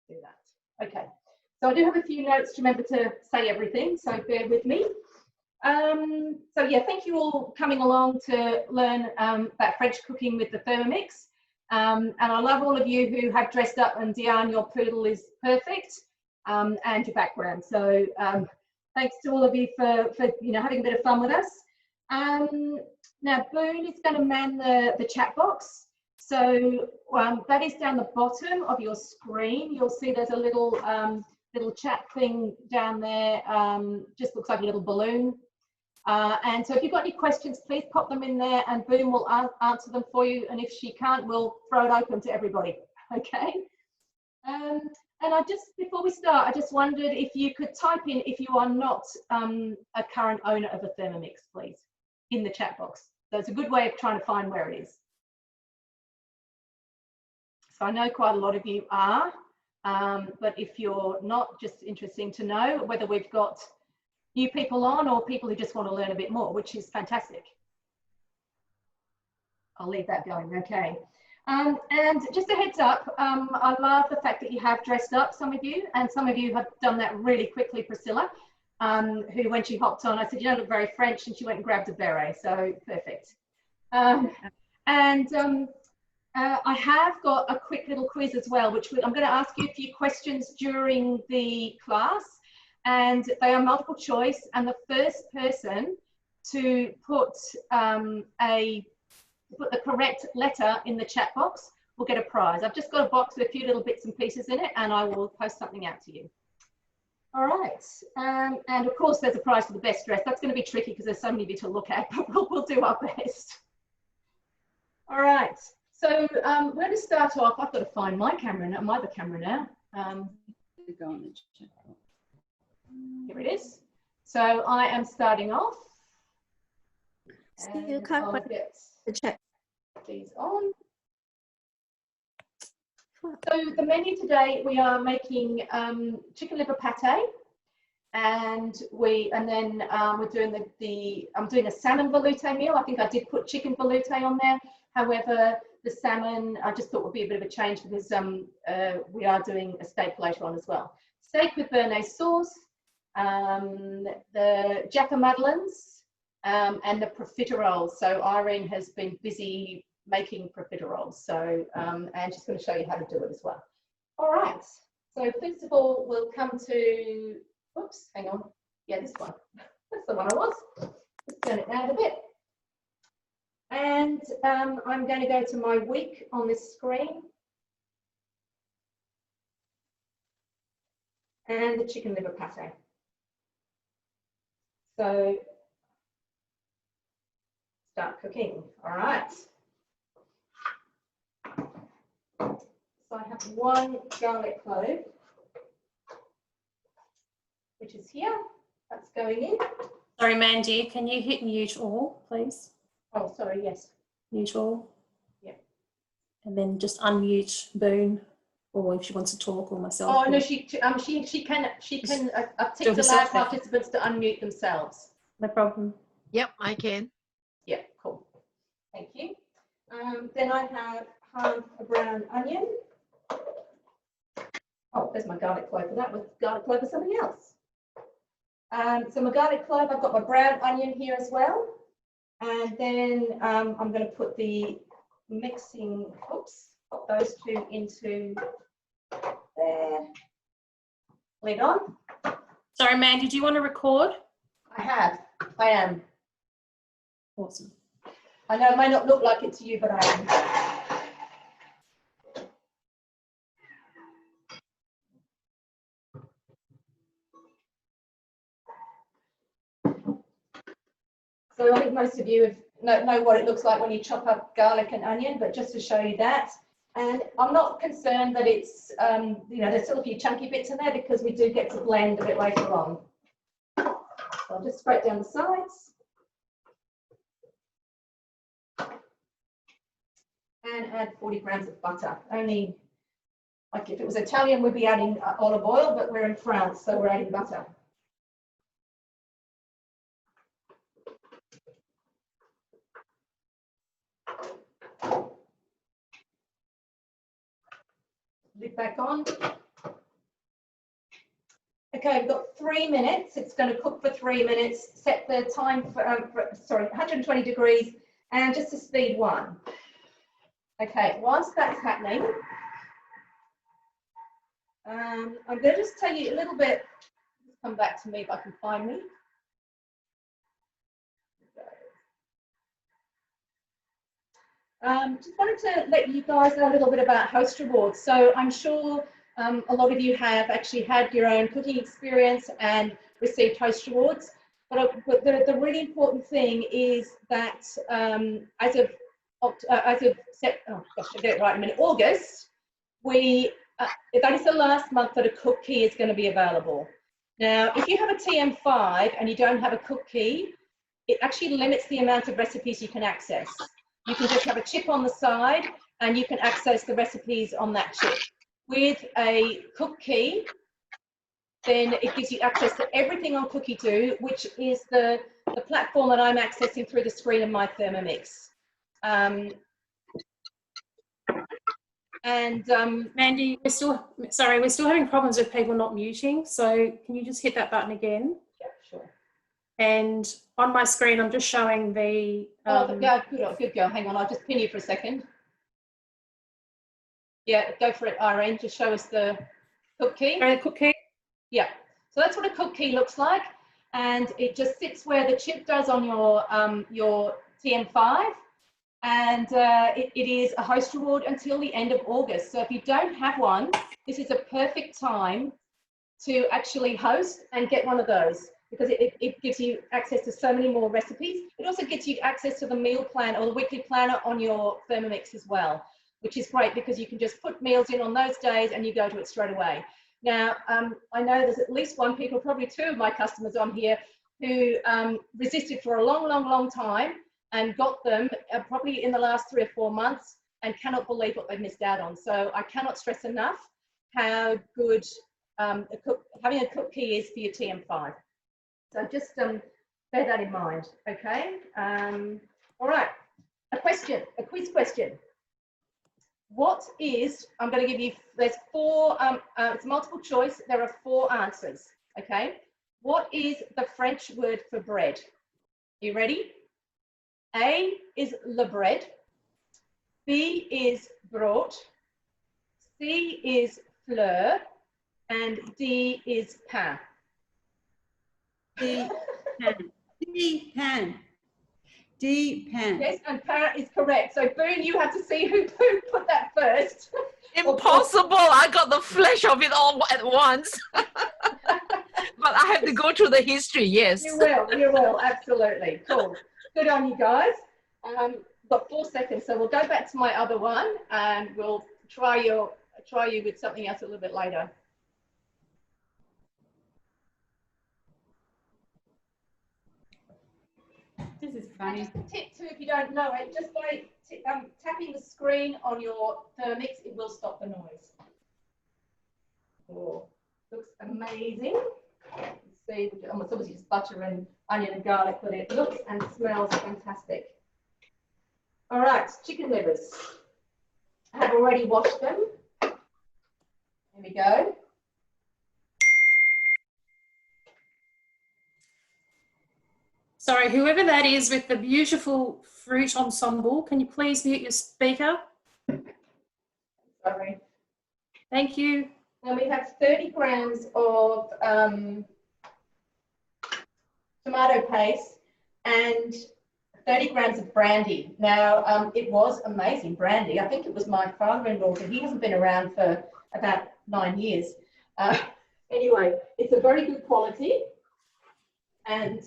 do that. Okay, so I do have a few notes to remember to say everything, so bear with me. So yeah, thank you all coming along to learn that French cooking with the Thermomix. And I love all of you who have dressed up, and Diane, your poodle is perfect, and your background. So thanks to all of you for having a bit of fun with us. Now Boone is going to man the chat box. So that is down the bottom of your screen. You'll see there's a little chat thing down there. Just looks like a little balloon. And so if you've got any questions, please pop them in there and Boone will answer them for you. And if she can't, we'll throw it open to everybody. Okay. And before we start, I just wondered if you could type in if you are not a current owner of a Thermomix, please, in the chat box. So it's a good way of trying to find where it is. So I know quite a lot of you are, but if you're not, just interesting to know whether we've got new people on or people who just want to learn a bit more, which is fantastic. I'll leave that going, okay. And just a heads up, I love the fact that you have dressed up, some of you, and some of you have done that really quickly, Priscilla, who when she hopped on, I said, you don't look very French, and she went and grabbed a beret, so perfect. I have got a quick little quiz as well, which I'm going to ask you a few questions during the class. And they are multiple choice, and the first person to put the correct letter in the chat box will get a prize. I've just got a box with a few little bits and pieces in it, and I will post something out to you. All right, and of course there's a prize for the best dress. That's going to be tricky because there's so many of you to look at, but we'll do our best. All right, so we're going to start off. I've got to find my camera now, my other camera now. Go on the chat box. Here it is. So I am starting off. So you can't find the chat. These on. So the menu today, we are making chicken liver pate, and then we're doing I'm doing a salmon veloute meal. I think I did put chicken veloute on there. However, the salmon I just thought would be a bit of a change because we are doing a steak later on as well. Steak with béarnaise sauce. The Jaffa Madeleines and the Profiteroles. So Irene has been busy making Profiteroles. So and she's going to show you how to do it as well. All right. So first of all, we'll come to, oops, hang on. Yeah, this one. That's the one I was. Let's turn it down a bit. And I'm going to go to my week on this screen. And the chicken liver pate. So start cooking. All right. So I have one garlic clove, which is here. That's going in. Sorry, Mandy, can you hit mute all, please? Oh, sorry, yes. Mute all. Yeah. And then just unmute Boone, or if she wants to talk, or myself. Oh no, she can. I've ticked allow participants to unmute themselves. No problem. Yep, I can. Yeah, cool. Thank you. Then I have half a brown onion. Oh, there's my garlic clove. That was garlic clove for something else. So my garlic clove, I've got my brown onion here as well. And then I'm going to put the mixing, oops, put those two into there. Lid on. Sorry, Mandy, do you want to record? I am. Awesome. I know it may not look like it to you, but I am. So I think most of you know what it looks like when you chop up garlic and onion, but just to show you that. And I'm not concerned that it's, there's still a few chunky bits in there because we do get to blend a bit later on. So I'll just scrape down the sides. And add 40 grams of butter. Only, like if it was Italian, we'd be adding olive oil, but we're in France, so we're adding butter. Lid back on. Okay, we've got 3 minutes. It's going to cook for 3 minutes. Set the time for, 120 degrees and just to speed 1. Okay, whilst that's happening, I'm going to just tell you a little bit. Come back to me if I can find me. Just wanted to let you guys know a little bit about host rewards. So I'm sure a lot of you have actually had your own cooking experience and received host rewards. But the really important thing is that as of August, that is the last month that a cook key is going to be available. Now, if you have a TM5 and you don't have a cook key, it actually limits the amount of recipes you can access. You can just have a chip on the side and you can access the recipes on that chip. With a cook key, then it gives you access to everything on Cookie2, which is the platform that I'm accessing through the screen of my Thermomix. Mandy, we're still having problems with people not muting. So can you just hit that button again? Yeah, sure. And on my screen, I'm just showing the. Yeah, good girl. Hang on, I'll just pin you for a second. Yeah, go for it, Irene. Just show us the cook key. Cook key. Yeah. So that's what a cook key looks like, and it just sits where the chip does on your TM5. And it is a host reward until the end of August. So if you don't have one, this is a perfect time to actually host and get one of those, because it gives you access to so many more recipes. It also gets you access to the meal plan or the weekly planner on your Thermomix as well, which is great because you can just put meals in on those days and you go to it straight away. Now, I know there's at least one people, probably 2 of my customers on here, who resisted for a long time and got them probably in the last 3 or 4 months and cannot believe what they've missed out on. So I cannot stress enough how good having a cook key is for your TM5. So just bear that in mind, okay? All right, a quiz question. What is, I'm going to give you, there's 4, it's multiple choice, there are 4 answers, okay? What is the French word for bread? You ready? A is le bread, B is brood, C is fleur, and D is pain. D pan. Yes, and pain is correct. So Boone, you have to see who put that first. Impossible. I got the flash of it all at once. But I have to go through the history, yes. You will, absolutely. Cool. Good on you guys. Got 4 seconds, so we'll go back to my other one and we'll try you with something else a little bit later. This is funny. Just a tip too, if you don't know it, just by tapping the screen on your Thermomix, it will stop the noise. Oh, looks amazing. See, it's obviously just butter and onion and garlic, but it looks and smells fantastic. All right, chicken livers. I have already washed them. There we go. Sorry, whoever that is with the beautiful fruit ensemble, can you please mute your speaker? Sorry. Thank you. Now we have 30 grams of tomato paste and 30 grams of brandy. Now, it was amazing brandy. I think it was my father-in-law, but he hasn't been around for about 9 years. Anyway, it's a very good quality, and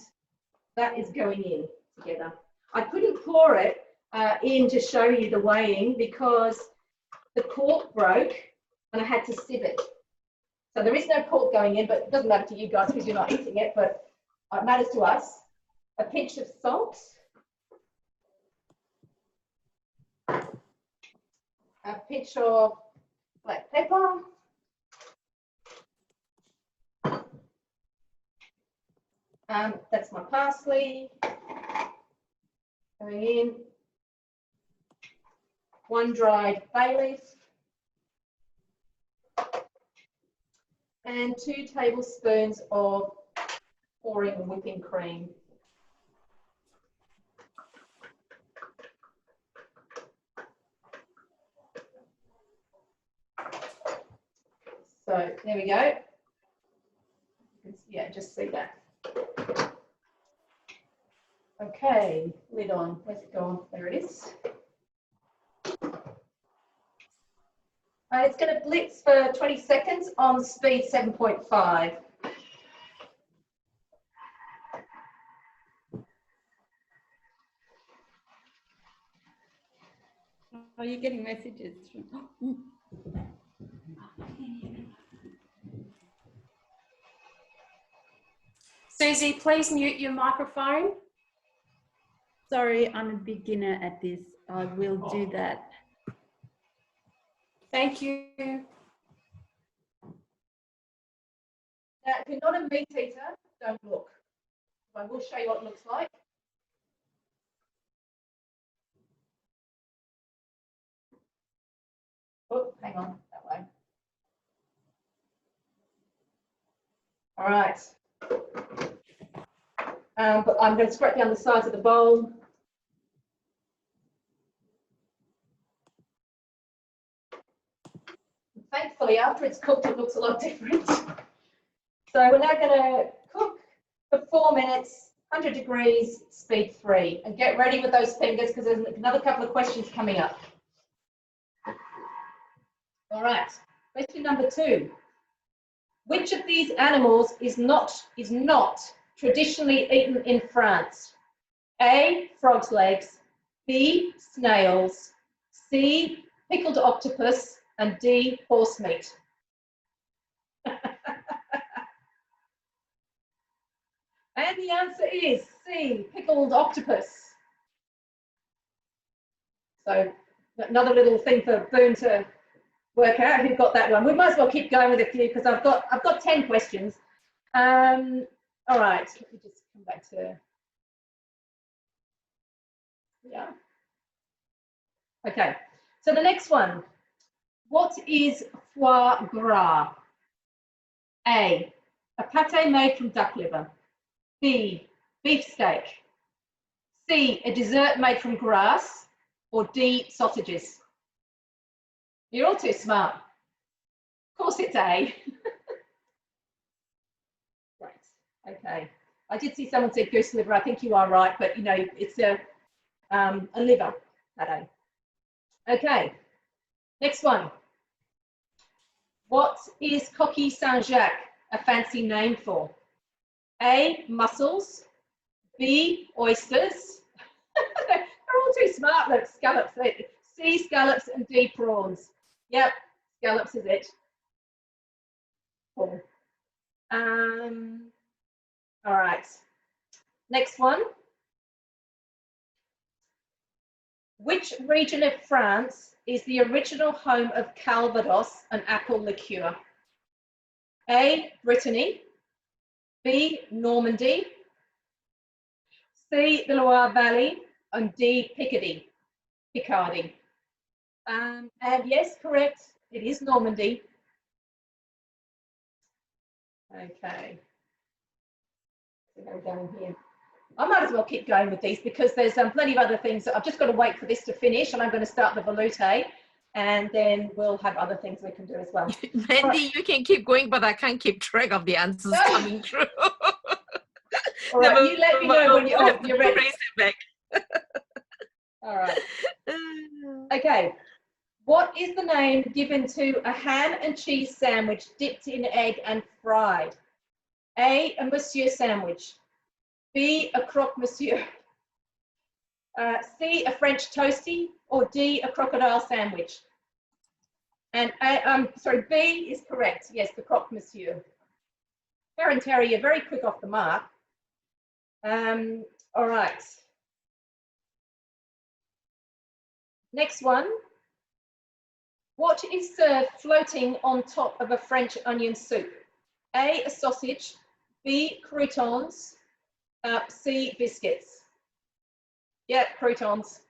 that is going in together. I couldn't pour it in to show you the weighing because the cork broke and I had to sieve it. So there is no cork going in, but it doesn't matter to you guys because you're not eating it, but it matters to us. A pinch of salt. A pinch of black pepper. That's my parsley. Going in. 1 dried bay leaf. and 2 tablespoons of pouring whipping cream. So there we go. Yeah, just see that. Okay, lid on. Where's it gone? There it is. It's going to blitz for 20 seconds on speed 7.5. Are you getting messages? Susie, please mute your microphone. Sorry, I'm a beginner at this. I will do that. Thank you. Now, if you're not a meat eater, don't look. I will show you what it looks like. Oh, hang on, that way. All right. But I'm going to scrape down the sides of the bowl. Thankfully, after it's cooked, it looks a lot different. So we're now going to cook for 4 minutes, 100 degrees, speed 3. And get ready with those fingers because there's another couple of questions coming up. All right, question number 2. Which of these animals is not traditionally eaten in France? A, frog's legs, B, snails, C, pickled octopus, and D, horse meat. And the answer is C, pickled octopus. So another little thing for Boone to work out who got that one. We might as well keep going with a few because I've got 10 questions. All right, let me just come back to, yeah. Okay, so the next one. What is foie gras? A pate made from duck liver. B, beef steak. C, a dessert made from grass. Or D, sausages. You're all too smart. Of course it's A. Right, okay. I did see someone said goose liver. I think you are right, but you know, it's a liver pate. Okay, next one. What is coquille Saint-Jacques a fancy name for? A, mussels. B, oysters. They're all too smart, look, scallops. C, scallops, and D, prawns. Yep, scallops is it. Cool. All right, next one. Which region of France is the original home of Calvados and apple liqueur? A, Brittany. B, Normandy. C, the Loire Valley. And D, Picardy. And yes, correct, it is Normandy. Okay. Go down here. I might as well keep going with these because there's plenty of other things. I've just got to wait for this to finish and I'm going to start the veloute and then we'll have other things we can do as well. Mandy, Right. you can keep going, but I can't keep track of the answers coming through. All right, you let me know when you're ready. Raise it back. All right. Okay. What is the name given to a ham and cheese sandwich dipped in egg and fried? A monsieur sandwich. B, a croque monsieur. C, a French toastie. Or D, a crocodile sandwich. And B is correct. Yes, the croque monsieur. Karen Terry, you're very quick off the mark. All right. Next one. What is served floating on top of a French onion soup? A, a sausage. B, croutons. C, biscuits. Yeah, croutons.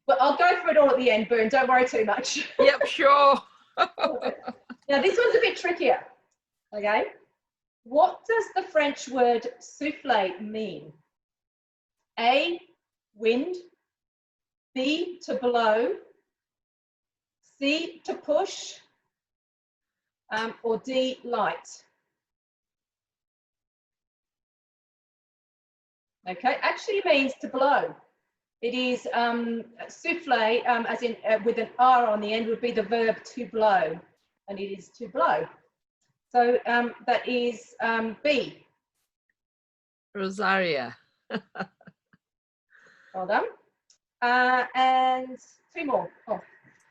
But I'll go for it all at the end, Boone. Don't worry too much. Yep, sure. Now this one's a bit trickier, okay? What does the French word souffle mean? A, wind, B, to blow, C, to push, or D, light? Okay, actually means to blow. It is souffle, as in with an R on the end, would be the verb to blow, and it is to blow. So that is B. Rosaria. Well done. And 2 more. Oh,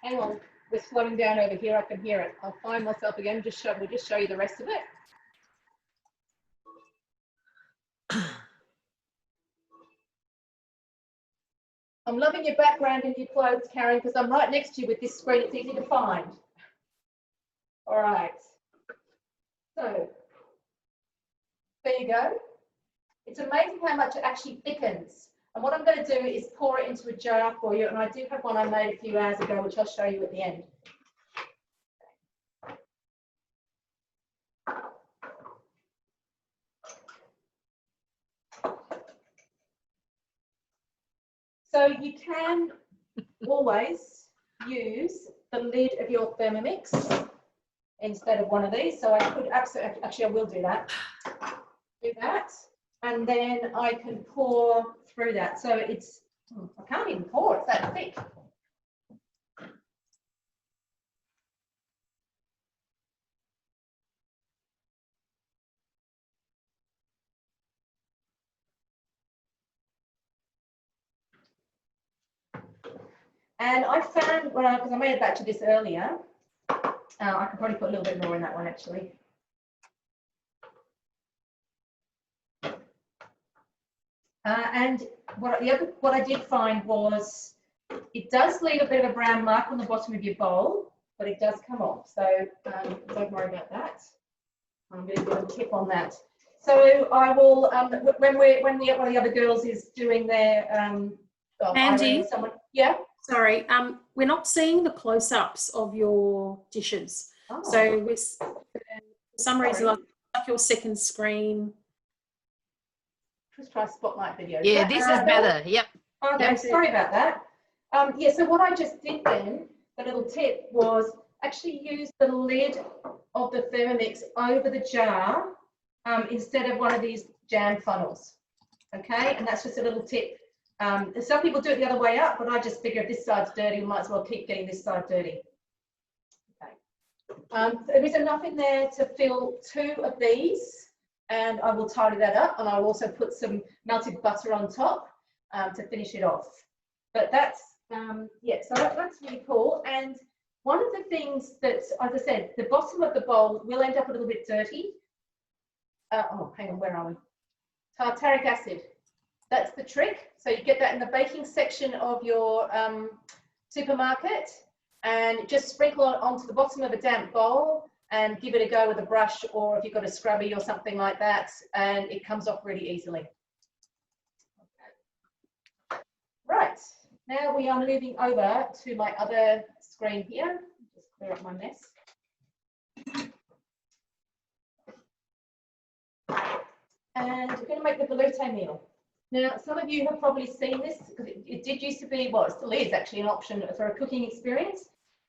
hang on. We're slowing down over here. I can hear it. I'll find myself again. We'll just show you the rest of it. I'm loving your background and your clothes, Karen, because I'm right next to you with this screen. It's easy to find. All right. So there you go. It's amazing how much it actually thickens. And what I'm going to do is pour it into a jar for you. And I do have one I made a few hours ago, which I'll show you at the end. So you can always use the lid of your Thermomix instead of one of these. So I could absolutely, actually I will do that. Do that. And then I can pour through that. So it's, I can't even pour, it's that thick. And I found, because I made a batch of this earlier, I could probably put a little bit more in that one actually. And what I did find was it does leave a bit of a brown mark on the bottom of your bowl, but it does come off. So don't worry about that. I'm going to give a tip on that. So I will, when one of the other girls is doing their, Andy? Yeah. Sorry, we're not seeing the close-ups of your dishes. Oh. So for some reason, like your second screen. Just try spotlight video. Yeah, this is better. Yep. Okay, Yep. sorry about that. Yeah, so what I just did then, the little tip was actually use the lid of the Thermomix over the jar instead of one of these jam funnels. Okay, and that's just a little tip. Some people do it the other way up, but I just figure if this side's dirty, we might as well keep getting this side dirty. Okay. There is enough in there to fill 2 of these, and I will tidy that up, and I'll also put some melted butter on top to finish it off. But that's, yeah, so that's really cool. And one of the things that, as I said, the bottom of the bowl will end up a little bit dirty. Oh, hang on, where are we? Tartaric acid. That's the trick. So you get that in the baking section of your supermarket, and just sprinkle it onto the bottom of a damp bowl and give it a go with a brush, or if you've got a scrubby or something like that, and it comes off really easily. Right, now we are moving over to my other screen here. Just clear up my mess. And we're going to make the veloute meal. Now, some of you have probably seen this because it did used to be, well, it still is actually an option for a cooking experience.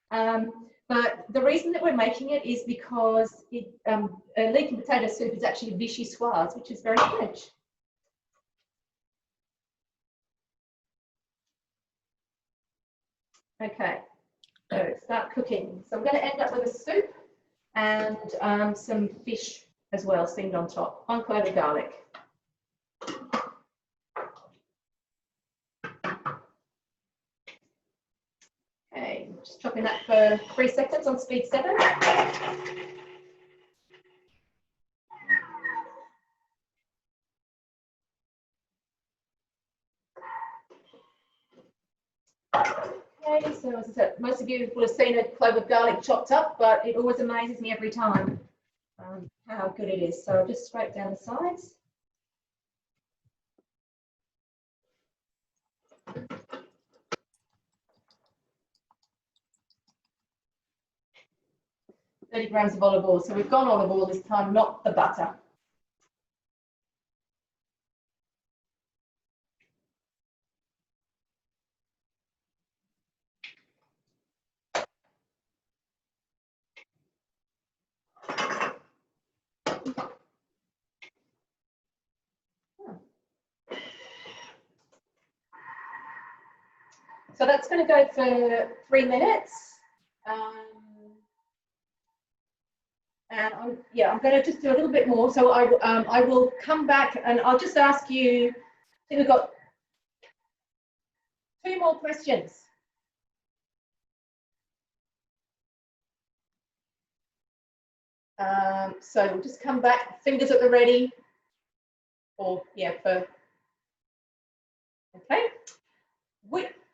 But the reason that we're making it is because leek and potato soup is actually vichyssoise, which is very French. Okay, so start cooking. So I'm going to end up with a soup and some fish as well, steamed on top, 1 clove of garlic. Okay, just chopping that for 3 seconds on speed 7. Okay, so as I said, most of you will have seen a clove of garlic chopped up, but it always amazes me every time how good it is. So I'll just scrape down the sides. 30 grams of olive oil. So we've gone olive oil this time, not the butter. So that's going to go for 3 minutes. And I'm going to just do a little bit more. So I will come back and I'll just ask you, I think we've got 2 more questions. So we'll just come back, fingers at the ready. Or, yeah, for, okay.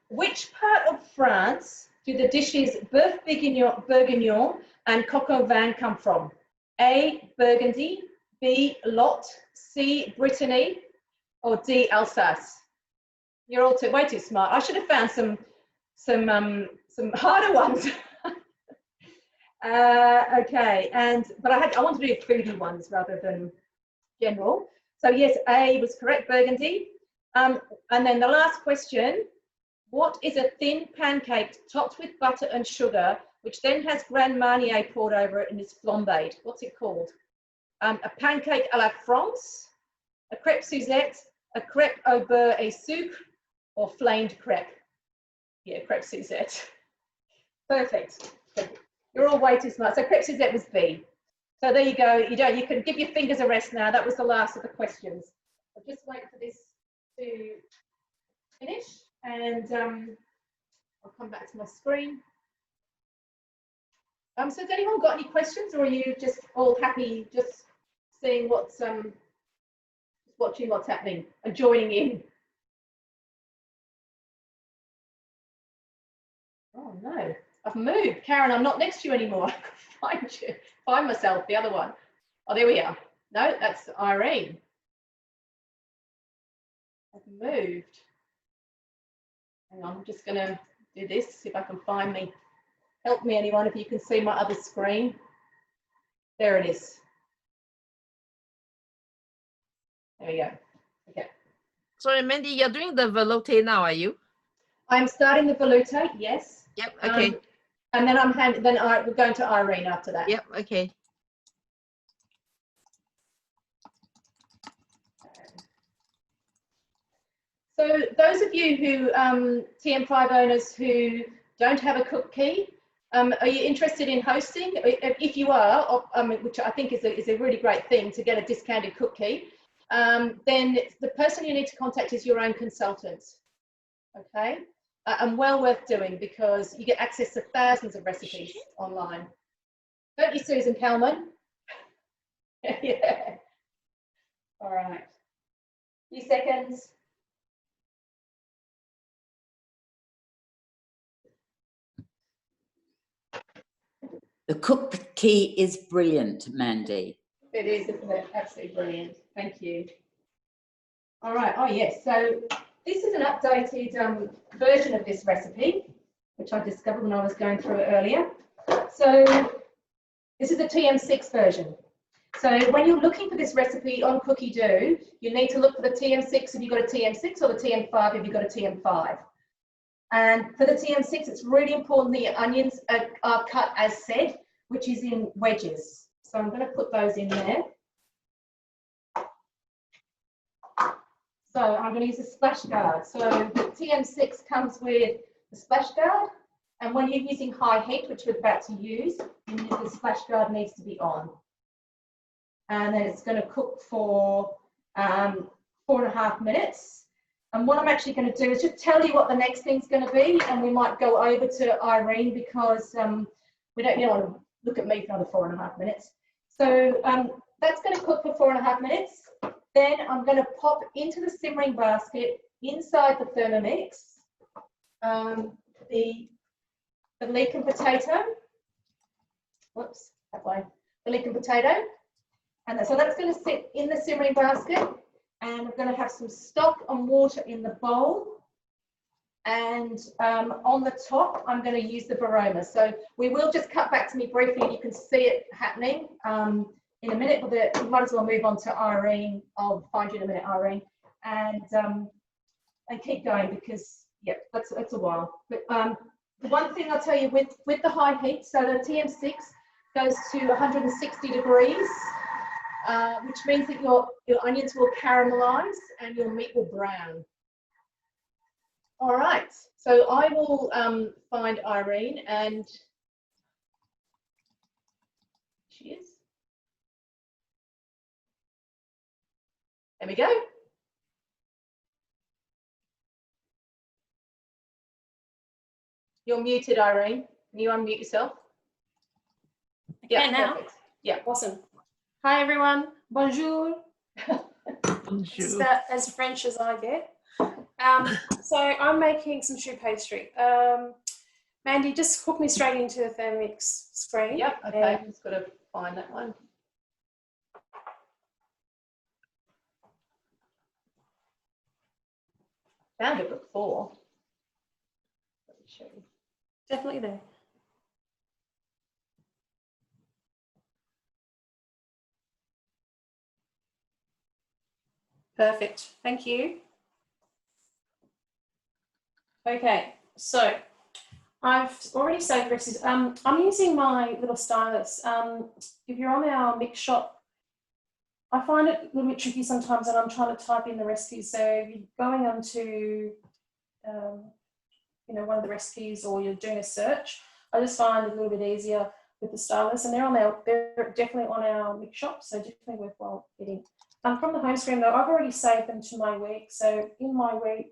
Which part of France do the dishes Boeuf Bourguignon and coq au vin come from? A, Burgundy, B, Lot, C, Brittany, or D, Alsace? You're all way too smart. I should have found some harder ones. Okay, but I want to do foodie ones rather than general. So yes, A was correct, Burgundy. And then the last question. What is a thin pancake topped with butter and sugar, which then has Grand Marnier poured over it and is flambéed? What's it called? A pancake à la France, a crêpe Suzette, a crêpe au beurre et sucre, or flamed crêpe? Yeah, crêpe Suzette. Perfect. You're all way too smart. So crêpe Suzette was B. So there you go. You can give your fingers a rest now. That was the last of the questions. I'll just wait for this to finish. And I'll come back to my screen. So has anyone got any questions, or are you just all happy just seeing what's watching what's happening and joining in? Oh no, I've moved. Karen, I'm not next to you anymore. I can find myself, the other one. Oh, there we are. No, that's Irene. I've moved. Hang on, I'm just going to do this, see if I can find me. Help me, anyone, if you can see my other screen. There it is. There we go. Okay. Sorry, Mandy, you're doing the veloute now, are you? I'm starting the veloute, yes. Yep, okay. And then we're going to Irene after that. Yep, okay. So those of you who, TM5 owners who don't have a cook key, are you interested in hosting? If you are, which I think is a really great thing to get a discounted cook key, then the person you need to contact is your own consultant, okay? And well worth doing because you get access to thousands of recipes online. Don't you, Susan Kelman? Yeah. All right. A few seconds. The cook key is brilliant, Mandy. It is, isn't it? Absolutely brilliant. Thank you. All right. Oh, yes. So this is an updated version of this recipe, which I discovered when I was going through it earlier. So this is the TM6 version. So when you're looking for this recipe on Cookie Do, you need to look for the TM6 if you've got a TM6 or the TM5 if you've got a TM5. And for the TM6, it's really important the onions are cut as said, which is in wedges. So I'm going to put those in there. So I'm going to use a splash guard. So the TM6 comes with the splash guard. And when you're using high heat, which we're about to use, the splash guard needs to be on. And then it's going to cook for 4.5 minutes. And what I'm actually going to do is just tell you what the next thing's going to be, and we might go over to Irene because we don't want to look at me for another 4.5 minutes. So that's going to cook for 4.5 minutes. Then I'm going to pop into the simmering basket inside the Thermomix the leek and potato. Whoops, that way. The leek and potato. And so that's going to sit in the simmering basket. And we're going to have some stock and water in the bowl. And on the top, I'm going to use the Baroma. So we will just cut back to me briefly, and you can see it happening in a minute. But we might as well move on to Irene. I'll find you in a minute, Irene, and keep going because yeah, that's a while. But the one thing I'll tell you with the high heat, so the TM6 goes to 160 degrees, which means that your onions will caramelize and your meat will brown. All right, so I will find Irene, and she is. There we go. You're muted, Irene. Can you unmute yourself? Yeah, now. Perfect. Yeah, Awesome. Hi, everyone. Bonjour. Bonjour. It's about as French as I get. So I'm making some choux pastry. Mandy, just hook me straight into the Thermomix screen. Yep, okay, I've just got to find that one. Found it before. Let me show you. Definitely there. Perfect. Thank you. Okay, so I've already saved recipes. I'm using my little stylus. If you're on our mix shop, I find it a little bit tricky sometimes, and I'm trying to type in the recipes. So if you're going on to, one of the recipes, or you're doing a search, I just find it a little bit easier with the stylus, and they're definitely on our mix shop, so definitely worthwhile getting. From the home screen though, I've already saved them to my week. So in my week,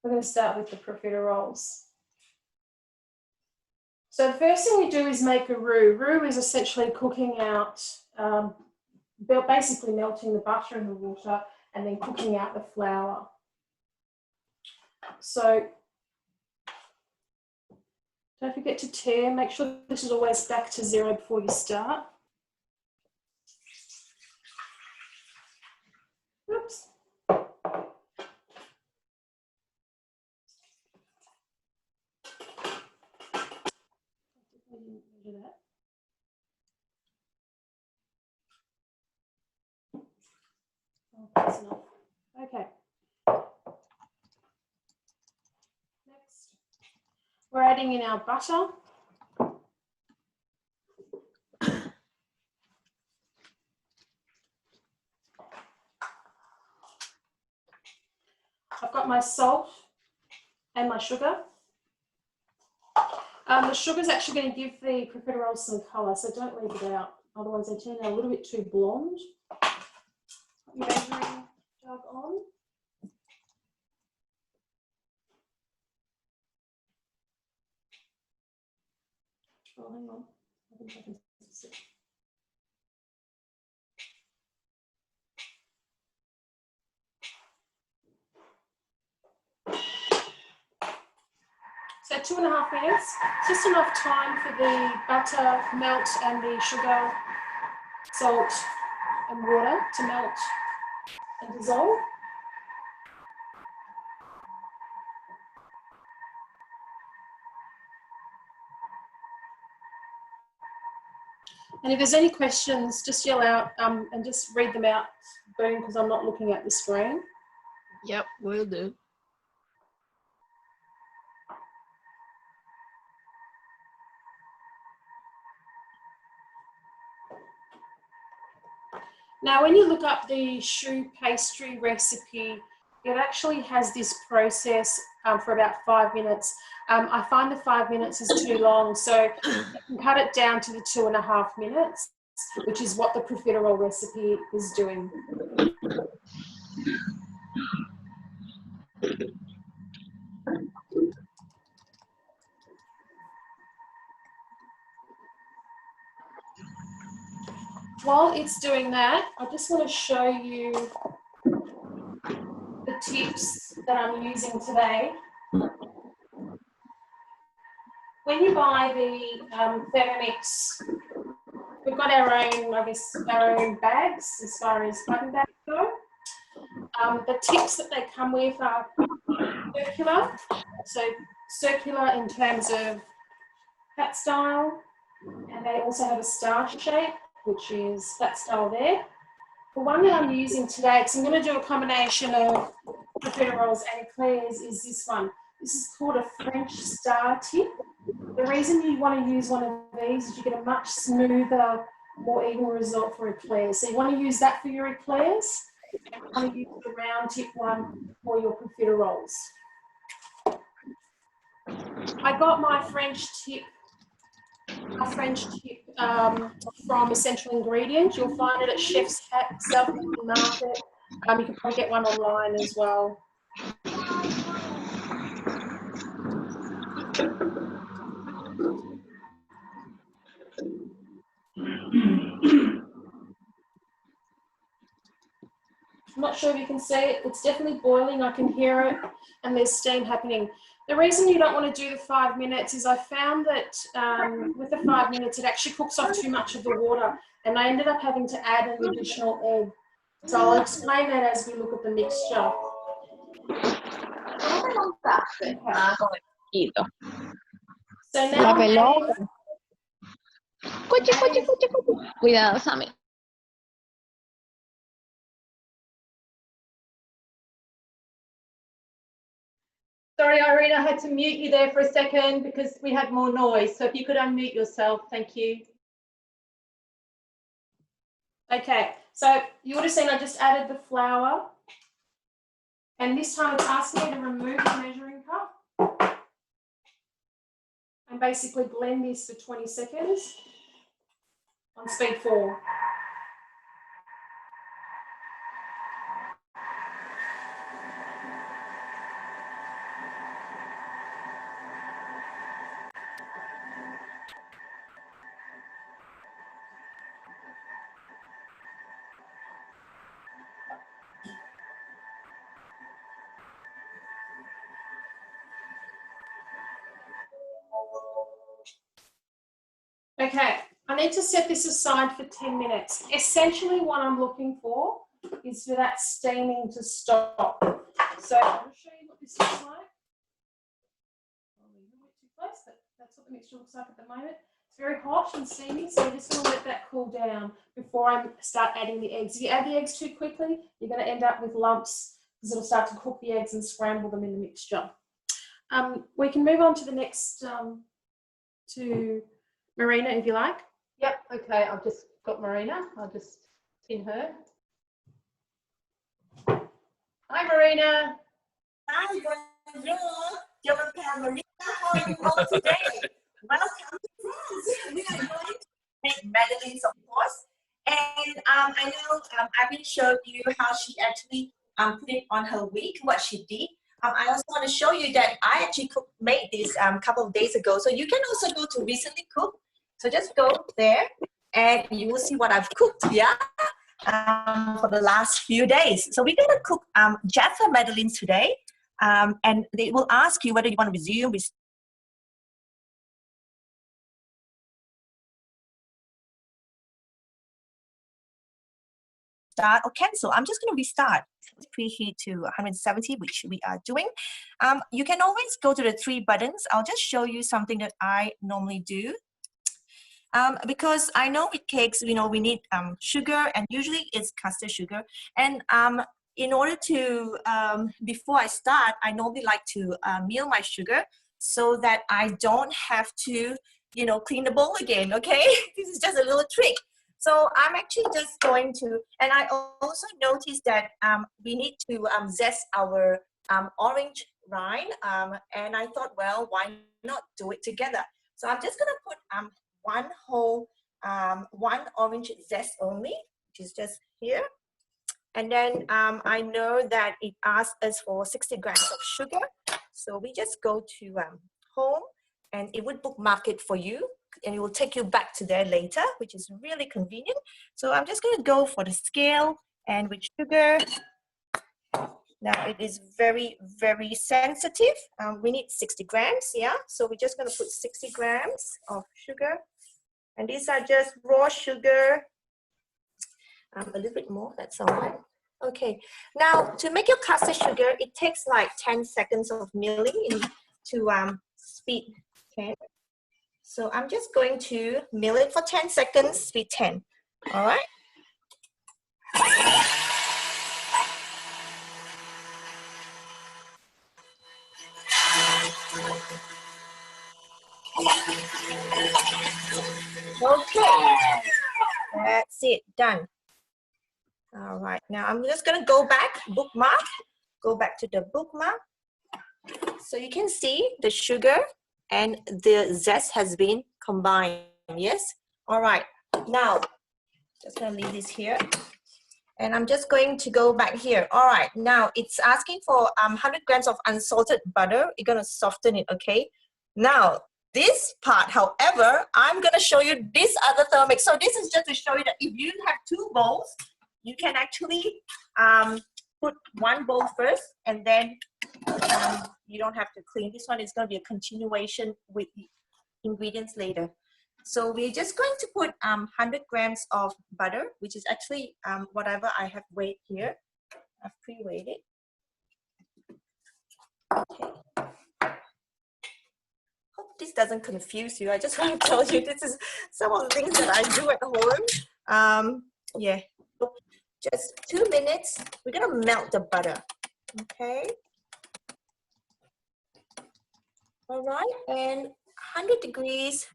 we're going to start with the profiteroles. So the first thing we do is make a roux. Roux is essentially cooking out, basically melting the butter in the water and then cooking out the flour. So don't forget to tare. Make sure this is always back to 0 before you start. Oops. Oh, that's enough. Okay. Next, we're adding in our butter. I've got my salt and my sugar. The sugar is actually going to give the profiteroles some colour, so don't leave it out. Otherwise, they turn out a little bit too blonde. Put your measuring jug on. Oh, hang on. I think I can see. So 2.5 minutes, just enough time for the butter melt and the sugar, salt and water to melt and dissolve. And if there's any questions, just yell out and just read them out, Boom, because I'm not looking at the screen. Yep, will do. Now, when you look up the choux pastry recipe, it actually has this process for about 5 minutes. I find the 5 minutes is too long, so you can cut it down to the 2.5 minutes, which is what the profiterole recipe is doing. While it's doing that, I just want to show you the tips that I'm using today. When you buy the Thermomix, we've got our own, our own bags as far as piping bags go. The tips that they come with are circular. So circular in terms of that style, and they also have a star shape, which is that style there. The one that I'm using today, because I'm going to do a combination of profiteroles and eclairs, is this one. This is called a French star tip. The reason you want to use one of these is you get a much smoother, more even result for eclairs. So you want to use that for your eclairs, and you want to use the round tip one for your profiteroles. I got my French tip from Essential Ingredients. You'll find it at Chef's Hat, South Sydney Market. You can probably get one online as well. I'm not sure if you can see it. It's definitely boiling. I can hear it, and there's steam happening. The reason you don't want to do the 5 minutes is I found that with the 5 minutes, it actually cooks off too much of the water, and I ended up having to add an additional egg. So I'll explain that as we look at the mixture. So now La pelota. Cuchi, cuchi, cuchi, cuchi. Cuidado, Sammy. Sorry, Irene, I had to mute you there for a second because we had more noise. So if you could unmute yourself, thank you. Okay, so you would have seen I just added the flour, and this time it's asking me to remove the measuring cup and basically blend this for 20 seconds on speed 4. Okay, I need to set this aside for 10 minutes. Essentially what I'm looking for is for that steaming to stop. So I'm going to show you what this looks like. A little bit too close, but that's what the mixture looks like at the moment. It's very hot and steamy, so I'm just going to let that cool down before I start adding the eggs. If you add the eggs too quickly, you're going to end up with lumps because it'll start to cook the eggs and scramble them in the mixture. We can move on to the next, to Marina, if you like. Yep, okay, I've just got Marina. I'll just pin her. Hi, Marina. Hi, bonjour. Je m'appelle Marina. How are you all today? Welcome to France. We are going to make Madeleine's, of course. And I know Irene showed you how she actually put it on her wig, what she did. I also want to show you that I actually made this a couple of days ago. So you can also go to Recently Cooked. So just go there and you will see what I've cooked, yeah, for the last few days. So we're going to cook Jaffa Madeleines today. And they will ask you whether you want to resume, start or cancel. I'm just going to restart. Preheat to 170, which we are doing. You can always go to the 3 buttons. I'll just show you something that I normally do. Because I know with cakes, you know, we need sugar, and usually it's custard sugar. And in order to, before I start, I normally like to meal my sugar so that I don't have to, you know, clean the bowl again, okay? This is just a little trick. So I'm actually just going to, and I also noticed that we need to zest our orange rind, and I thought, well, why not do it together? So I'm just gonna put one orange zest only, which is just here. And then I know that it asks us for 60 grams of sugar. So we just go to home, and it would bookmark it for you, and it will take you back to there later, which is really convenient. So I'm just going to go for the scale, and with sugar. Now it is very, very sensitive. We need 60 grams, yeah? So we're just going to put 60 grams of sugar. And these are just raw sugar. A little bit more, that's all right. Okay, now to make your custard sugar, it takes like 10 seconds of milling to speed 10. So I'm just going to mill it for 10 seconds, speed 10. All right. Okay, that's it, done. All right, now I'm just gonna go back, bookmark, go back to the bookmark. So you can see the sugar and the zest has been combined, yes? All right, now, just gonna leave this here. And I'm just going to go back here. All right, now it's asking for 100 grams of unsalted butter. You're gonna soften it, okay? Now, this part, however, I'm gonna show you this other thermomix. So this is just to show you that if you have 2 bowls, you can actually put 1 bowl first, and then you don't have to clean. This one is gonna be a continuation with the ingredients later. So we're just going to put 100 grams of butter, which is actually whatever I have weighed here. I've pre-weighed it. Okay. Hope this doesn't confuse you. I just want to tell you this is some of the things that I do at home. Yeah, just 2 minutes. We're gonna melt the butter. Okay. All right, and 100 degrees.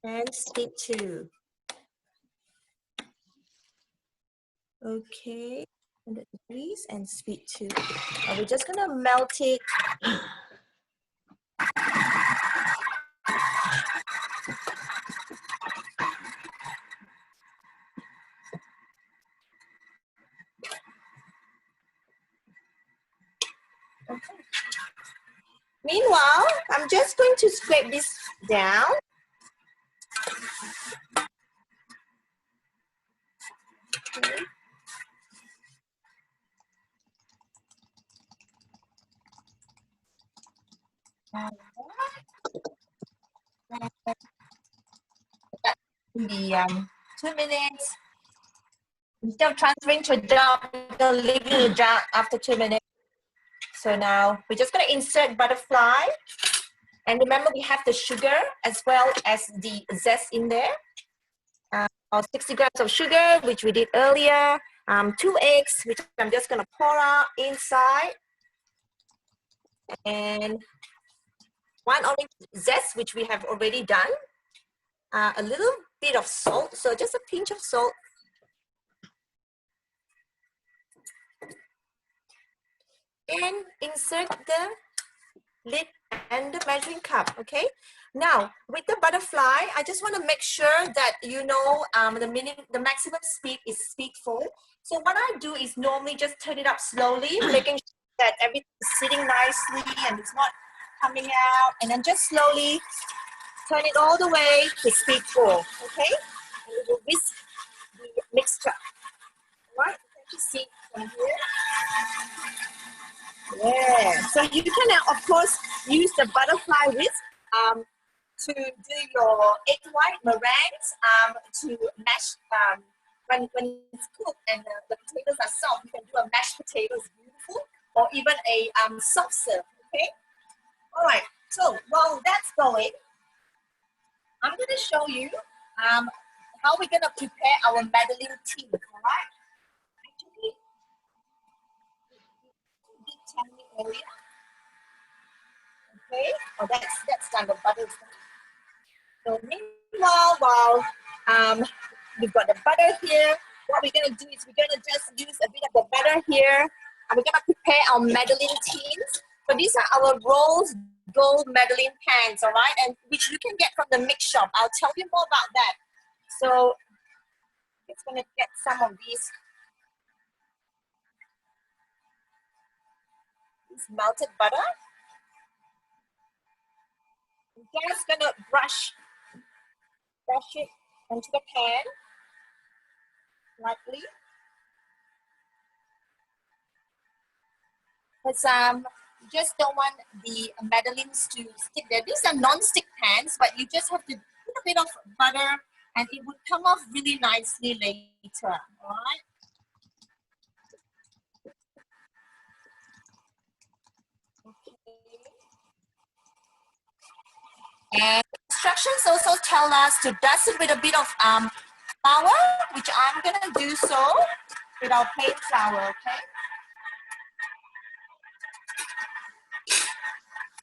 And speed 2. Okay, 100 degrees and speed 2. Now we're just gonna melt it. Okay. Meanwhile, I'm just going to scrape this down. Okay. The 2 minutes. Instead of transferring to a jar, we're going to leave it in a jar after 2 minutes. So now we're just going to insert butterfly. And remember, we have the sugar as well as the zest in there. 60 grams of sugar, which we did earlier. 2 eggs, which I'm just going to pour out inside. And 1 orange zest, which we have already done. A little bit of salt, so just a pinch of salt. And insert the lid and the measuring cup, okay? Now, with the butterfly, I just want to make sure that you know the maximum speed is speed 4. So what I do is normally just turn it up slowly, making sure that everything is sitting nicely and it's not coming out, and then just slowly turn it all the way to speed 4, okay? And we will whisk the mixture. All right, you can see from here. Yeah, so you can of course use the butterfly whisk to do your egg white meringues, to mash when it's cooked and the potatoes are soft. You can do a mashed potatoes, beautiful, or even a soft serve. Okay. All right. So while that's going, I'm going to show you how we're going to prepare our Madeleine tea. All right. Actually, did tell me earlier. Okay. Oh, that's done. The butter is done. So meanwhile, while we've got the butter here, what we're going to do is we're going to just use a bit of the butter here, and we're going to prepare our Madeleine tins. So these are our rose gold Madeleine pans, all right, and which you can get from the mix shop. I'll tell you more about that. So it's going to get some of these melted butter. I'm just going to brush it onto the pan lightly. Because you just don't want the Madeleines to stick there. These are non-stick pans, but you just have to put a bit of butter and it would come off really nicely later, all right? And instructions also tell us to dust it with a bit of flour, which I'm gonna do so with our plain flour, okay?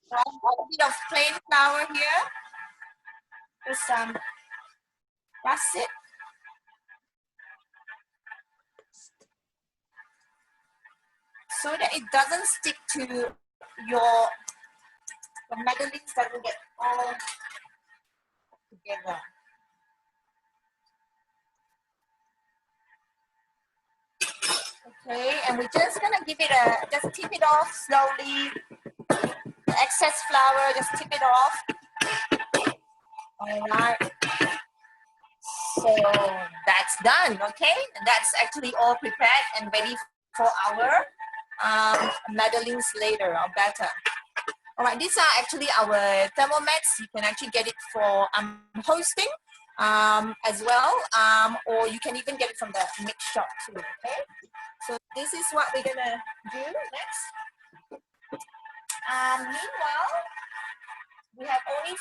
So I've got a bit of plain flour here. Just dust it. So that it doesn't stick to your Madeleines, doesn't get all together. Okay, and we're just gonna give it just tip it off slowly. The excess flour, just tip it off. All right. So that's done, okay? And that's actually all prepared and ready for our Madeleines later, or batter. All right, these are actually our thermomix. You can actually get it for hosting as well, or you can even get it from the mix shop too, okay? So this is what we're gonna do next. Meanwhile, we have only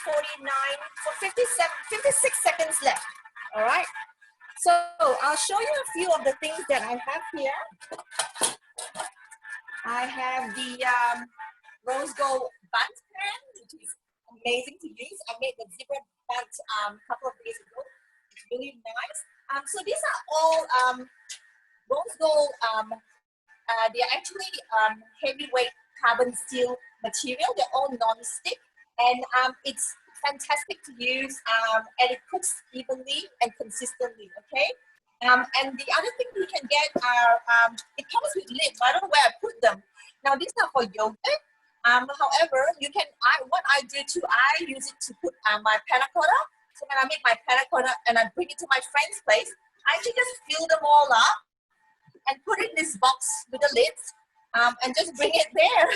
56 seconds left, all right? So I'll show you a few of the things that I have here. I have the rose gold bun pan, which is amazing to use. I made the zebra bun a couple of days ago. It's really nice. So these are all rose gold. They're actually heavyweight carbon steel material. They're all non-stick, and it's fantastic to use, and it cooks evenly and consistently. Okay. And the other thing you can get are it comes with lids. I don't know where I put them. Now these are for yogurt. However, you can. What I do too, I use it to put my panna cotta. So when I make my panna cotta and I bring it to my friend's place, I actually just fill them all up and put it in this box with the lids, and just bring it there.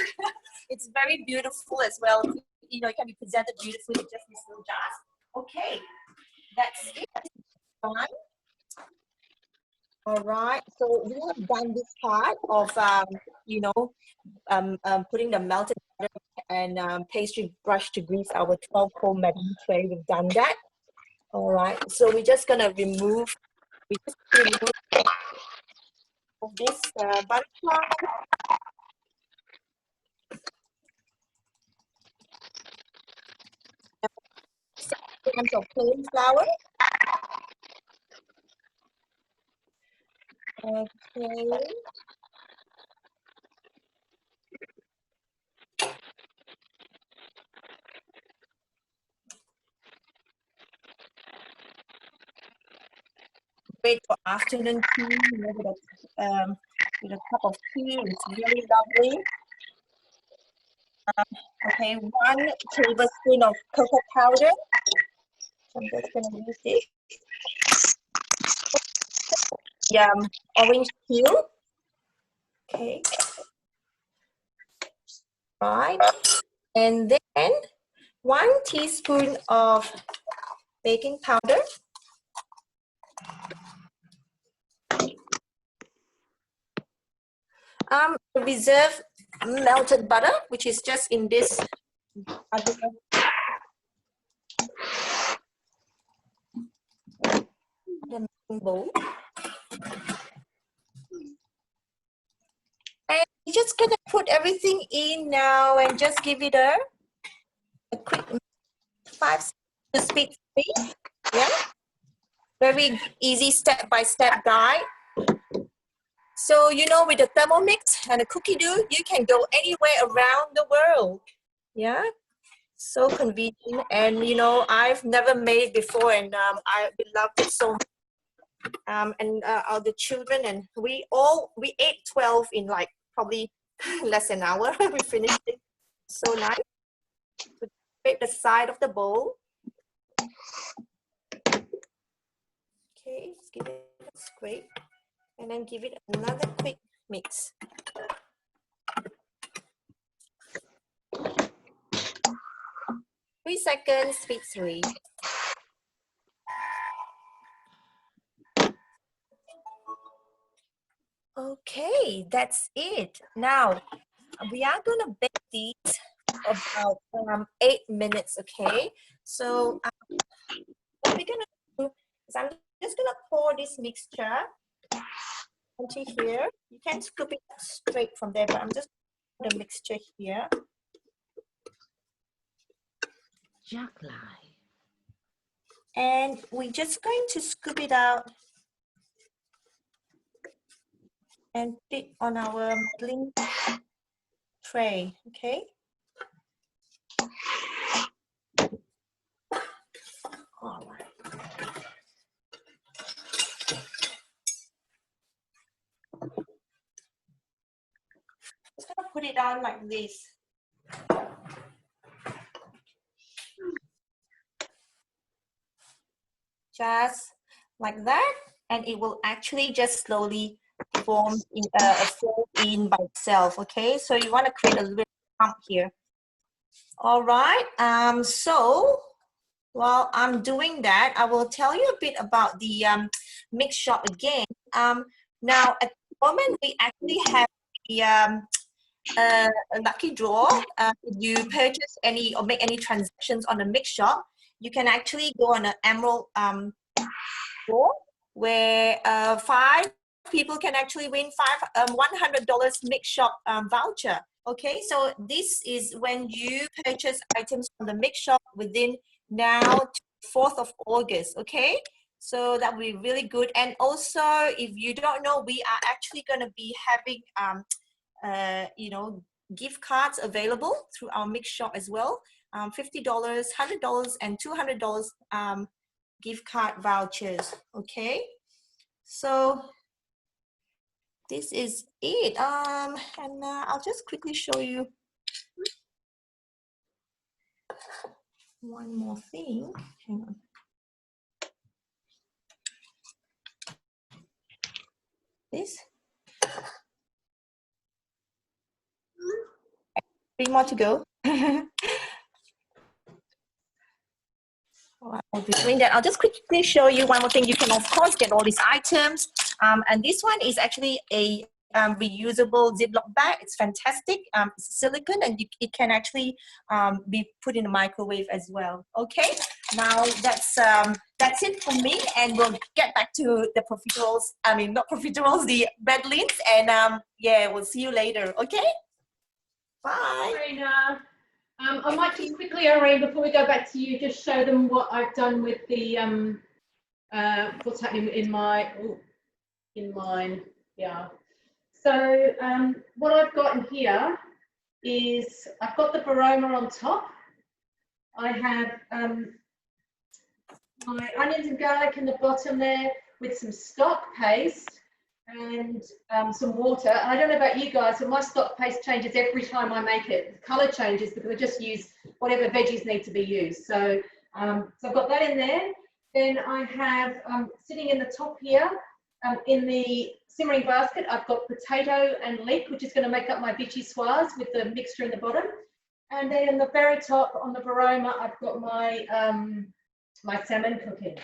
It's very beautiful as well. You know, it can be presented beautifully with just these little jars. Okay, that's it. Done. All right, so we have done this part of, you know, putting the melted butter and pastry brush to grease our 12-hole Madeleine tray. We've done that. All right, so we're just gonna remove this butterfly. Grams of plain flour. Okay. Great for afternoon tea, you know, with a cup of tea. It's really lovely. Okay, 1 tablespoon of cocoa powder. So I'm just going to use this. Orange peel. Okay. Right. And then 1 teaspoon of baking powder. Reserve melted butter, which is just in this other bowl. And you're just gonna put everything in now and just give it a quick 5 seconds to speed through. Yeah, very easy step-by-step guide. So, you know, with the Thermomix and the cookie dough, you can go anywhere around the world. Yeah, so convenient. And, you know, I've never made it before, and I loved it so much. And all the children, and we ate 12 in like probably less than an hour. We finished it. So nice. So scrape the side of the bowl. Okay, let's give it a scrape. And then give it another quick mix. Three seconds, speed 3. Okay, that's it. Now, we are going to bake these about 8 minutes, okay? So what we're gonna do is I'm just gonna pour this mixture onto here. You can scoop it straight from there, but I'm just putting the mixture here. And we're just going to scoop it out and put it on our blend tray, okay? All right. Just gonna put it on like this. Just like that, and it will actually just slowly form in by itself, okay? So you want to create a little pump here. All right, so while I'm doing that, I will tell you a bit about the mix shop again. Now at the moment we actually have the a lucky draw. If you purchase any or make any transactions on the mix shop, you can actually go on an emerald draw where 5 people can actually win $100 mix shop voucher. Okay, so this is when you purchase items from the mix shop within now to 4th of August. Okay, so that will be really good. And also, if you don't know, we are actually going to be having you know, gift cards available through our mix shop as well. $50, $100, and $200 gift card vouchers. Okay, so this is it. And I'll just quickly show you one more thing. Hang on. This. 3 more to go. I'll be doing that. I'll just quickly show you one more thing. You can, of course, get all these items. And this one is actually a reusable Ziploc bag. It's fantastic. It's silicone, and it can actually be put in the microwave as well. Okay, now that's it for me, and we'll get back to the profiteroles. I mean, not profiteroles, the Madeleines, and yeah, we'll see you later. Okay, bye. Marina. I might just quickly, Irene, before we go back to you, just show them what I've done with the what's happening in my in mine. Yeah. So what I've got in here is I've got the baroma on top. I have my onions and garlic in the bottom there with some stock paste and some water. And I don't know about you guys, but my stock paste changes every time I make it. The colour changes because I just use whatever veggies need to be used. So, so I've got that in there. Then I have sitting in the top here, in the simmering basket, I've got potato and leek, which is going to make up my vichyssoise with the mixture in the bottom. And then in the very top on the baroma, I've got my my salmon cooking.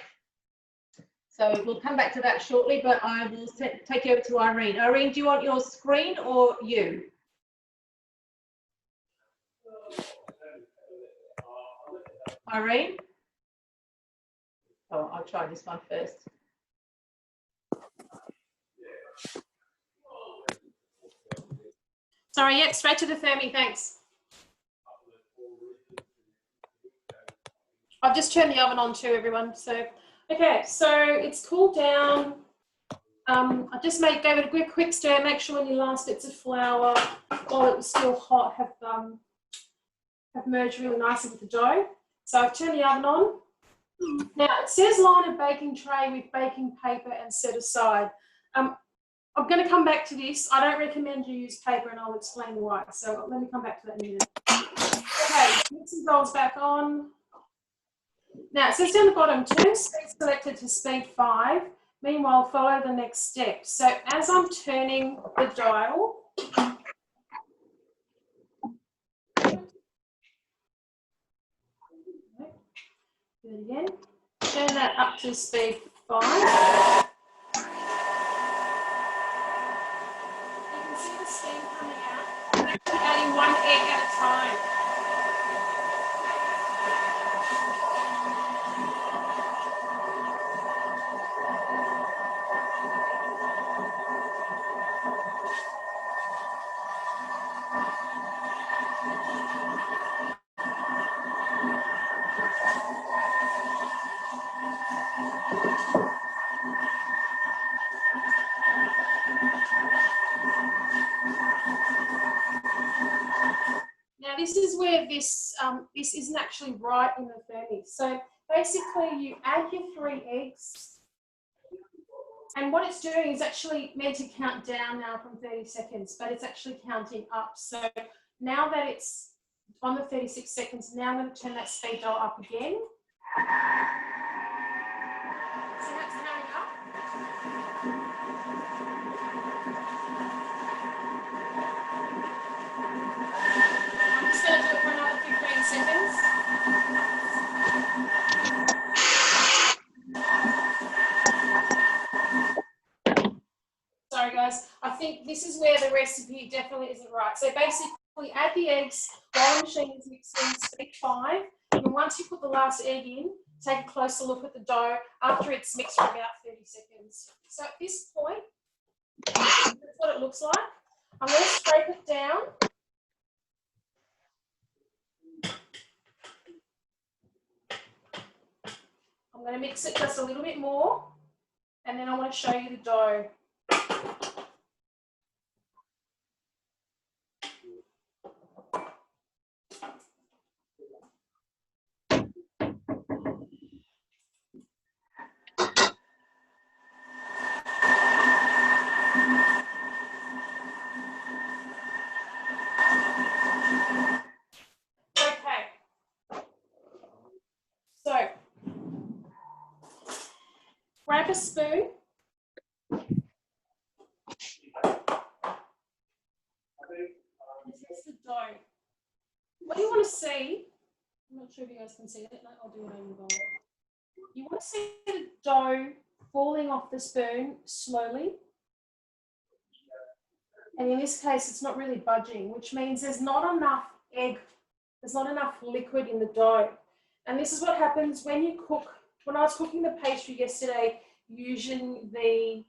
So we'll come back to that shortly, but I will take you over to Irene. Irene, do you want your screen or you? Irene? Oh, I'll try this one first. Sorry, yeah, straight to the thermi, thanks. I've just turned the oven on too, everyone. So, okay, so it's cooled down. I just gave it a quick stir. Make sure when you last bits of flour, while it was still hot, have merged really nicely with the dough. So I've turned the oven on. Now it says line a baking tray with baking paper and set aside. I'm going to come back to this. I don't recommend you use paper, and I'll explain why. So let me come back to that in a minute. Okay, mixing bowls back on. Now it says down the bottom, turn speed selected to speed 5. Meanwhile, follow the next step. So as I'm turning the dial, do it again. Turn that up to speed 5. You can see the steam coming out. I'm actually adding 1 egg at a time. Now this is where this isn't actually right in the thermos. So basically you add your 3 eggs, and what it's doing is actually meant to count down now from 30 seconds, but it's actually counting up. So now that it's on the 36 seconds, now I'm going to turn that speed dial up again. So that's counting up. I'm just going to do it for another 15 seconds. Sorry guys, I think this is where the recipe definitely isn't right. So basically add the eggs while the machine is mixing, speed 5, and then once you put the last egg in, take a closer look at the dough after it's mixed for about 30 seconds. So at this point, that's what it looks like. I'm going to scrape it down. I'm going to mix it just a little bit more, and then I want to show you the dough. So, grab a spoon. And test the dough. What you want to see, I'm not sure if you guys can see it, no, I'll do it over the bowl. You want to see the dough falling off the spoon slowly. And in this case, it's not really budging, which means there's not enough egg, there's not enough liquid in the dough. And this is what happens when you cook. When I was cooking the pastry yesterday using the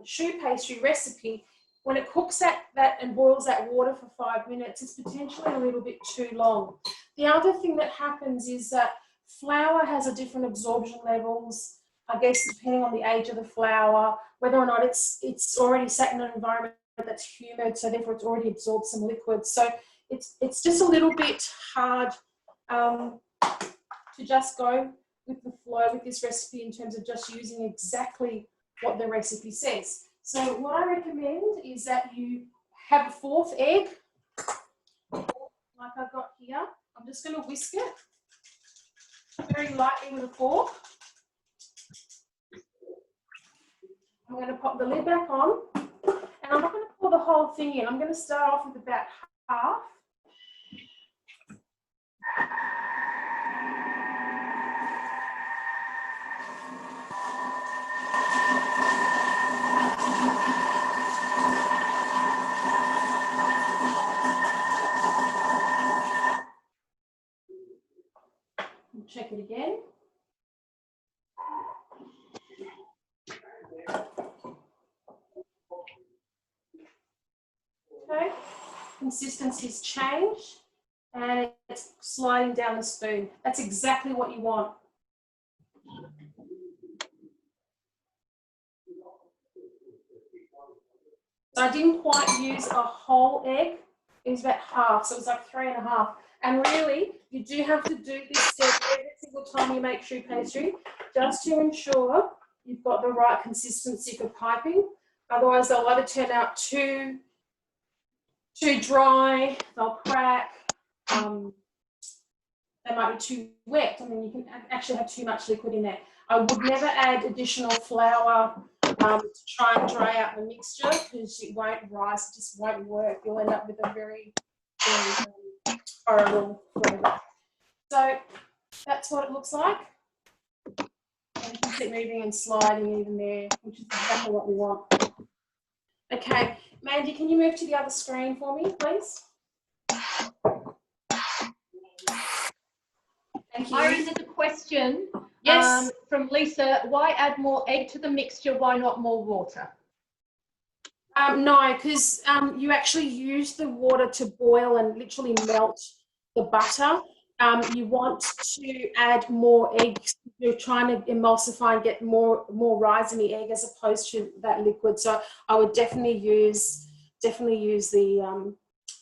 choux pastry recipe, when it cooks that and boils that water for 5 minutes, it's potentially a little bit too long. The other thing that happens is that flour has a different absorption levels, I guess, depending on the age of the flour, whether or not it's already sat in an environment that's humid, so therefore it's already absorbed some liquid. So it's just a little bit hard to just go with the flow with this recipe in terms of just using exactly what the recipe says. So what I recommend is that you have a 4th egg, like I've got here. I'm just going to whisk it very lightly with a fork. I'm going to pop the lid back on, and I'm not going to pour the whole thing in. I'm going to start off with about half. Check it again. Okay, consistency's changed and it's sliding down the spoon. That's exactly what you want. So I didn't quite use a whole egg. It was about half, so it was like 3.5. And really, you do have to do this step every single time you make choux pastry, just to ensure you've got the right consistency for piping. Otherwise, they'll either turn out too dry, they'll crack, they might be too wet. I mean, you can actually have too much liquid in there. I would never add additional flour to try and dry out the mixture, because it won't rise, it just won't work. You'll end up with a very, very horrible flavour. So that's what it looks like. And you can keep moving and sliding even there, which is exactly what we want. Okay, Mandy, can you move to the other screen for me, please? Thank you. Irene, there's a question Yes. from Lisa. Why add more egg to the mixture? Why not more water? No, because you actually use the water to boil and literally melt the butter. you want to add more eggs. You're trying to emulsify and get more rising egg as opposed to that liquid. So I would definitely use the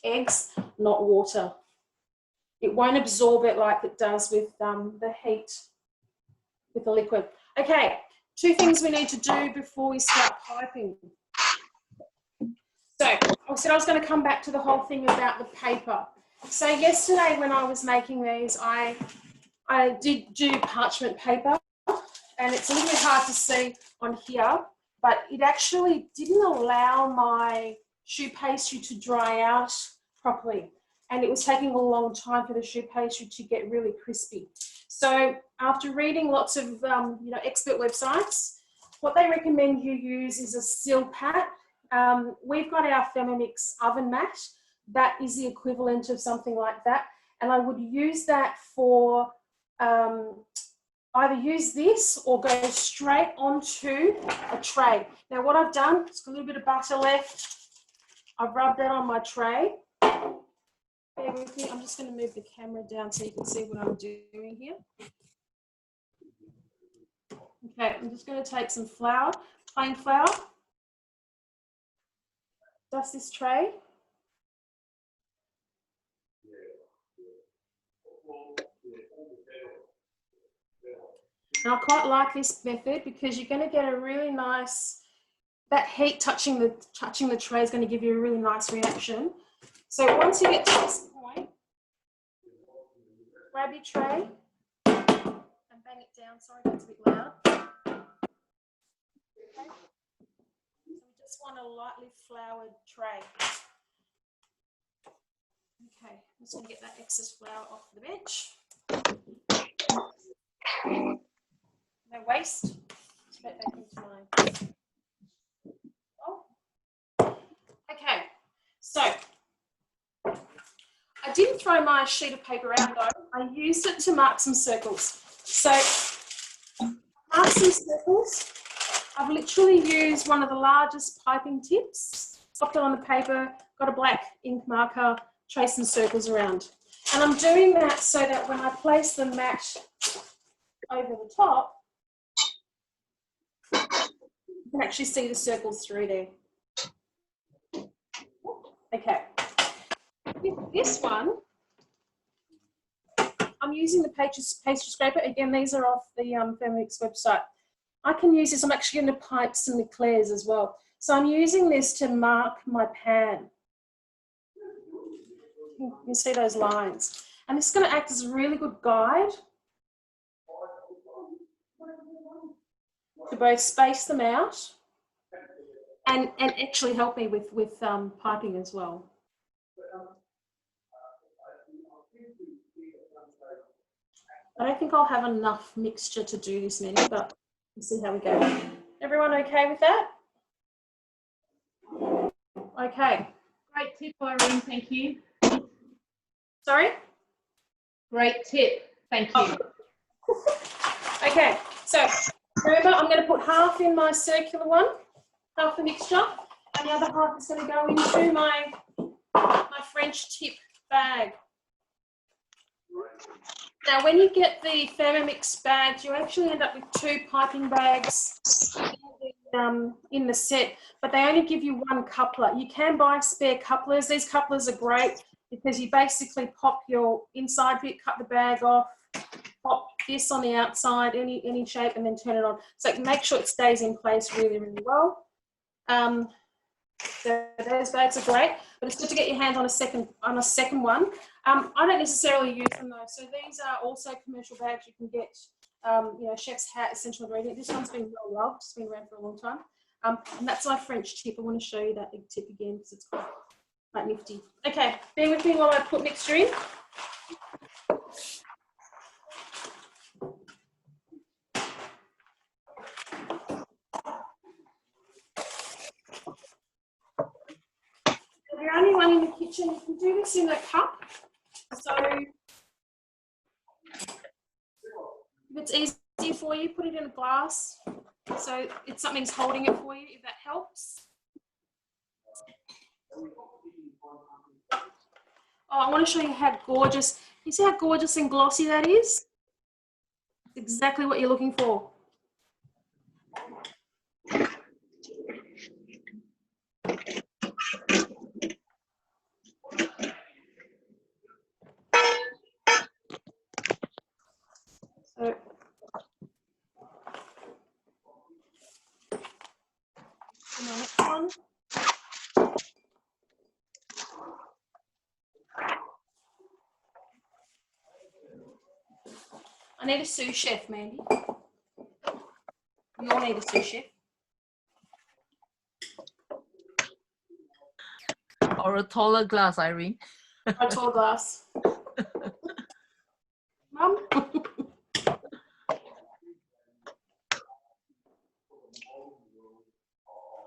eggs, not water. It won't absorb it like it does with the heat with the liquid. Okay, 2 things we need to do before we start piping. So I said I was going to come back to the whole thing about the paper. So yesterday when I was making these, I did do parchment paper, and it's a little bit hard to see on here, but it actually didn't allow my choux pastry to dry out properly, and it was taking a long time for the choux pastry to get really crispy. So after reading lots of expert websites, what they recommend you use is a Silpat. We've got our Thermomix oven mat. That is the equivalent of something like that, and I would use that for either use this or go straight onto a tray. Now what I've done, it's got a little bit of butter left. I've rubbed that on my tray. Bear with me, I'm just going to move the camera down so you can see what I'm doing here. Okay, I'm just going to take some flour, plain flour, dust this tray. Now I quite like this method because you're going to get a really nice, that heat touching the tray is going to give you a really nice reaction. So once you get to this point, grab your tray and bang it down. Sorry, that's a bit loud. Okay. So we just want a lightly floured tray. Okay, I'm just going to get that excess flour off the bench. No waste. Straight back into my bowl. Okay, so I didn't throw my sheet of paper out though. I used it to mark some circles. So mark some circles. I've literally used one of the largest piping tips, popped it on the paper, got a black ink marker, traced some circles around. And I'm doing that so that when I place the mat over the top, you can actually see the circles through there. Okay. With this one, I'm using the pastry scraper. Again, these are off the Thermomix website. I can use this. I'm actually going to pipe some eclairs as well. So I'm using this to mark my pan. You can see those lines. And this is going to act as a really good guide to both space them out and actually help me with piping as well. I don't think I'll have enough mixture to do this many, but we'll see how we go. Everyone okay with that? Okay. Great tip, Irene, thank you. Sorry? Great tip, thank you. Okay, so remember I'm going to put half in my circular one, half the mixture, and the other half is going to go into my French tip bag. Now when you get the Thermomix bags, you actually end up with 2 piping bags in the set, but they only give you 1 coupler. You can buy spare couplers. These couplers are great because you basically pop your inside bit, cut the bag off, pop this on the outside, any shape, and then turn it on. So make sure it stays in place really, really well. So those bags are great, but it's good to get your hands on a second one. I don't necessarily use them though. So these are also commercial bags you can get, chef's hat, essential ingredient. This one's been well loved. It's been around for a long time. And that's my French tip. I want to show you that big tip again because it's quite nifty. Okay, bear with me while I put mixture in. If you're only one in the kitchen, you can do this in a cup. So if it's easy for you, put it in a glass. So it's something's holding it for you, if that helps. Oh, I want to show you how gorgeous. You see how gorgeous and glossy that is? It's exactly what you're looking for. So, the next one. I need a sous chef, Mandy. You all need a sous chef. Or a taller glass, Irene. Or a tall glass. Mum?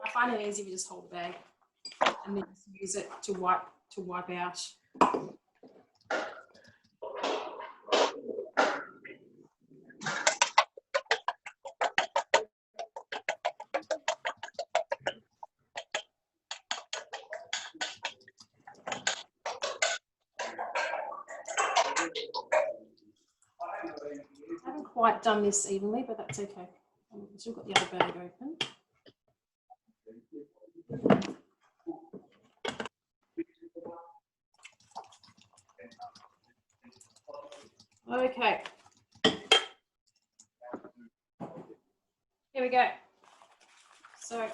I find it easy if you just hold the bag and then just use it to wipe out. I haven't quite done this evenly, but that's okay. I've still got the other bag open. Okay. Here we go. So,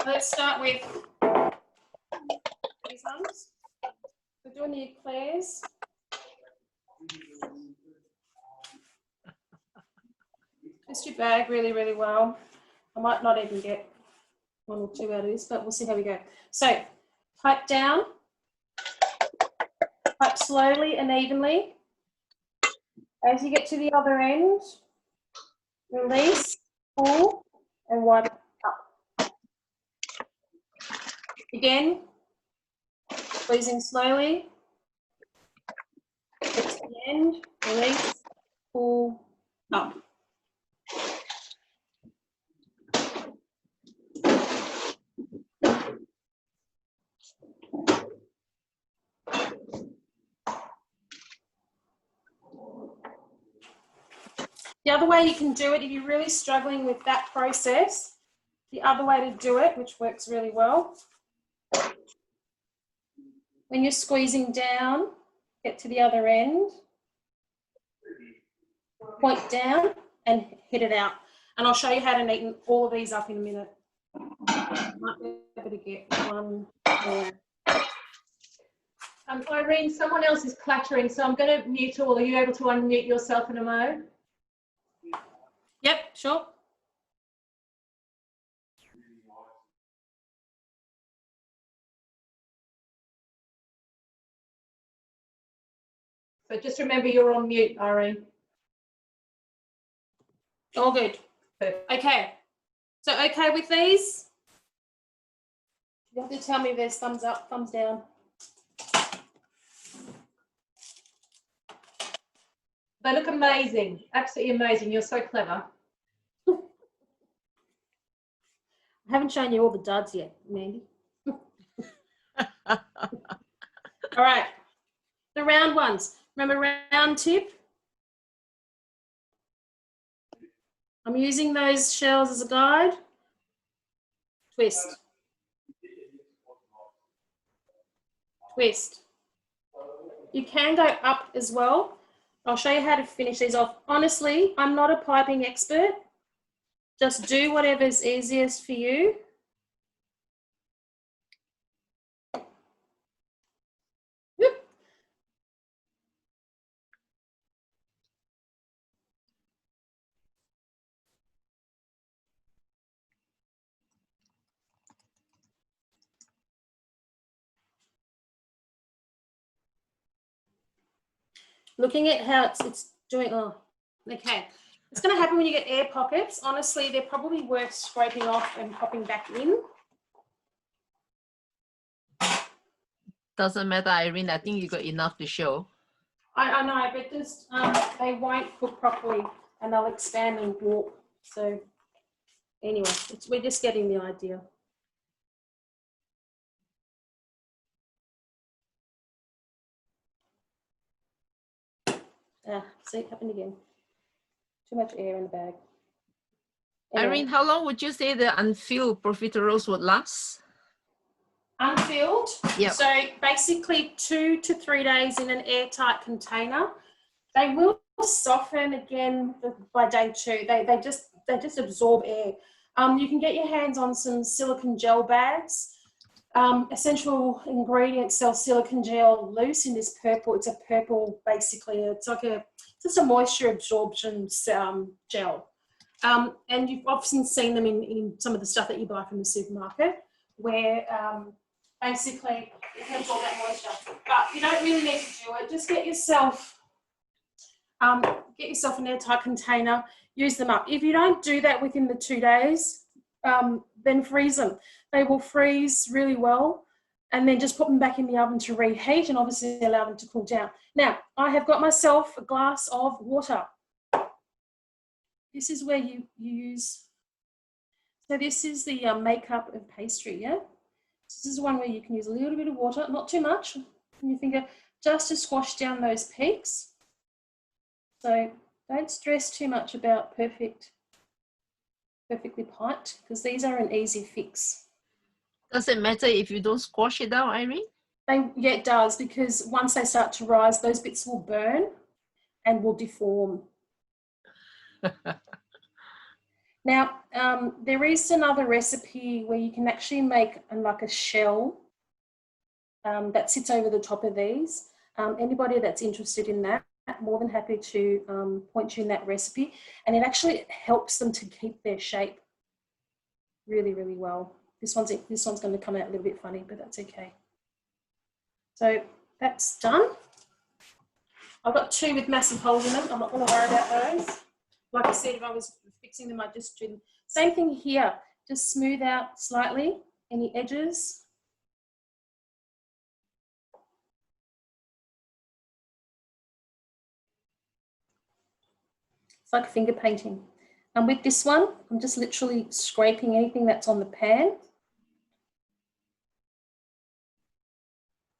let's start with these ones. We're doing the eclairs. Twist your bag really, really well. I might not even get 1 or 2 out of this, but we'll see how we go. So, pipe down, pipe slowly and evenly. As you get to the other end, release, pull, and wipe up. Again, squeezing slowly. Get to the end, release, pull, up. The other way you can do it, if you're really struggling with that process, the other way to do it, which works really well, when you're squeezing down, get to the other end, point down and hit it out. And I'll show you how to neaten all of these up in a minute. Might be able to get one more. Irene, someone else is clattering, so I'm going to mute all. Are you able to unmute yourself in a mo? Yep, sure. So just remember you're on mute, Irene. All good. Okay. So okay with these? You have to tell me if there's thumbs up, thumbs down. They look amazing, absolutely amazing. You're so clever. I haven't shown you all the duds yet, Mandy. All right. The round ones. Remember round tip? I'm using those shells as a guide. Twist. Twist. You can go up as well. I'll show you how to finish these off. Honestly, I'm not a piping expert. Just do whatever's easiest for you. Whoop. Looking at how it's doing, oh, okay. It's going to happen when you get air pockets. Honestly, they're probably worth scraping off and popping back in. Doesn't matter, Irene. I think you got enough to show. I know, but just they won't cook properly. and they'll expand and warp. So anyway, we're just getting the idea. See, it happened again. Too much air in the bag. Anyway. Irene, how long would you say the unfilled profiteroles would last? Unfilled? Yep. So basically 2 to 3 days in an airtight container. They will soften again by day 2. They just absorb air. You can get your hands on some silicone gel bags. Essential ingredients sell silicone gel loose in this purple. It's a purple, basically. It's like just a moisture absorption gel. And you've often seen them in some of the stuff that you buy from the supermarket, where basically it has all that moisture. But you don't really need to do it. Just get yourself an airtight container, use them up. If you don't do that within the 2 days, then freeze them. They will freeze really well, and then just put them back in the oven to reheat and obviously allow them to cool down. Now, I have got myself a glass of water. This is where you use, so this is the makeup of pastry, yeah? This is one where you can use a little bit of water, not too much, on your finger, just to squash down those peaks. So don't stress too much about perfectly piped, because these are an easy fix. Does it matter if you don't squash it down, Irene? Yeah, it does, because once they start to rise, those bits will burn and will deform. Now, there is another recipe where you can actually make like a shell that sits over the top of these. Anybody that's interested in that, more than happy to point you in that recipe, and it actually helps them to keep their shape really, really well. This one's going to come out a little bit funny, but that's okay. So that's done. I've got 2 with massive holes in them. I'm not going to worry about those. Like I said, if I was fixing them, I'd just do them. Same thing here. Just smooth out slightly any edges. It's like finger painting. And with this one, I'm just literally scraping anything that's on the pan.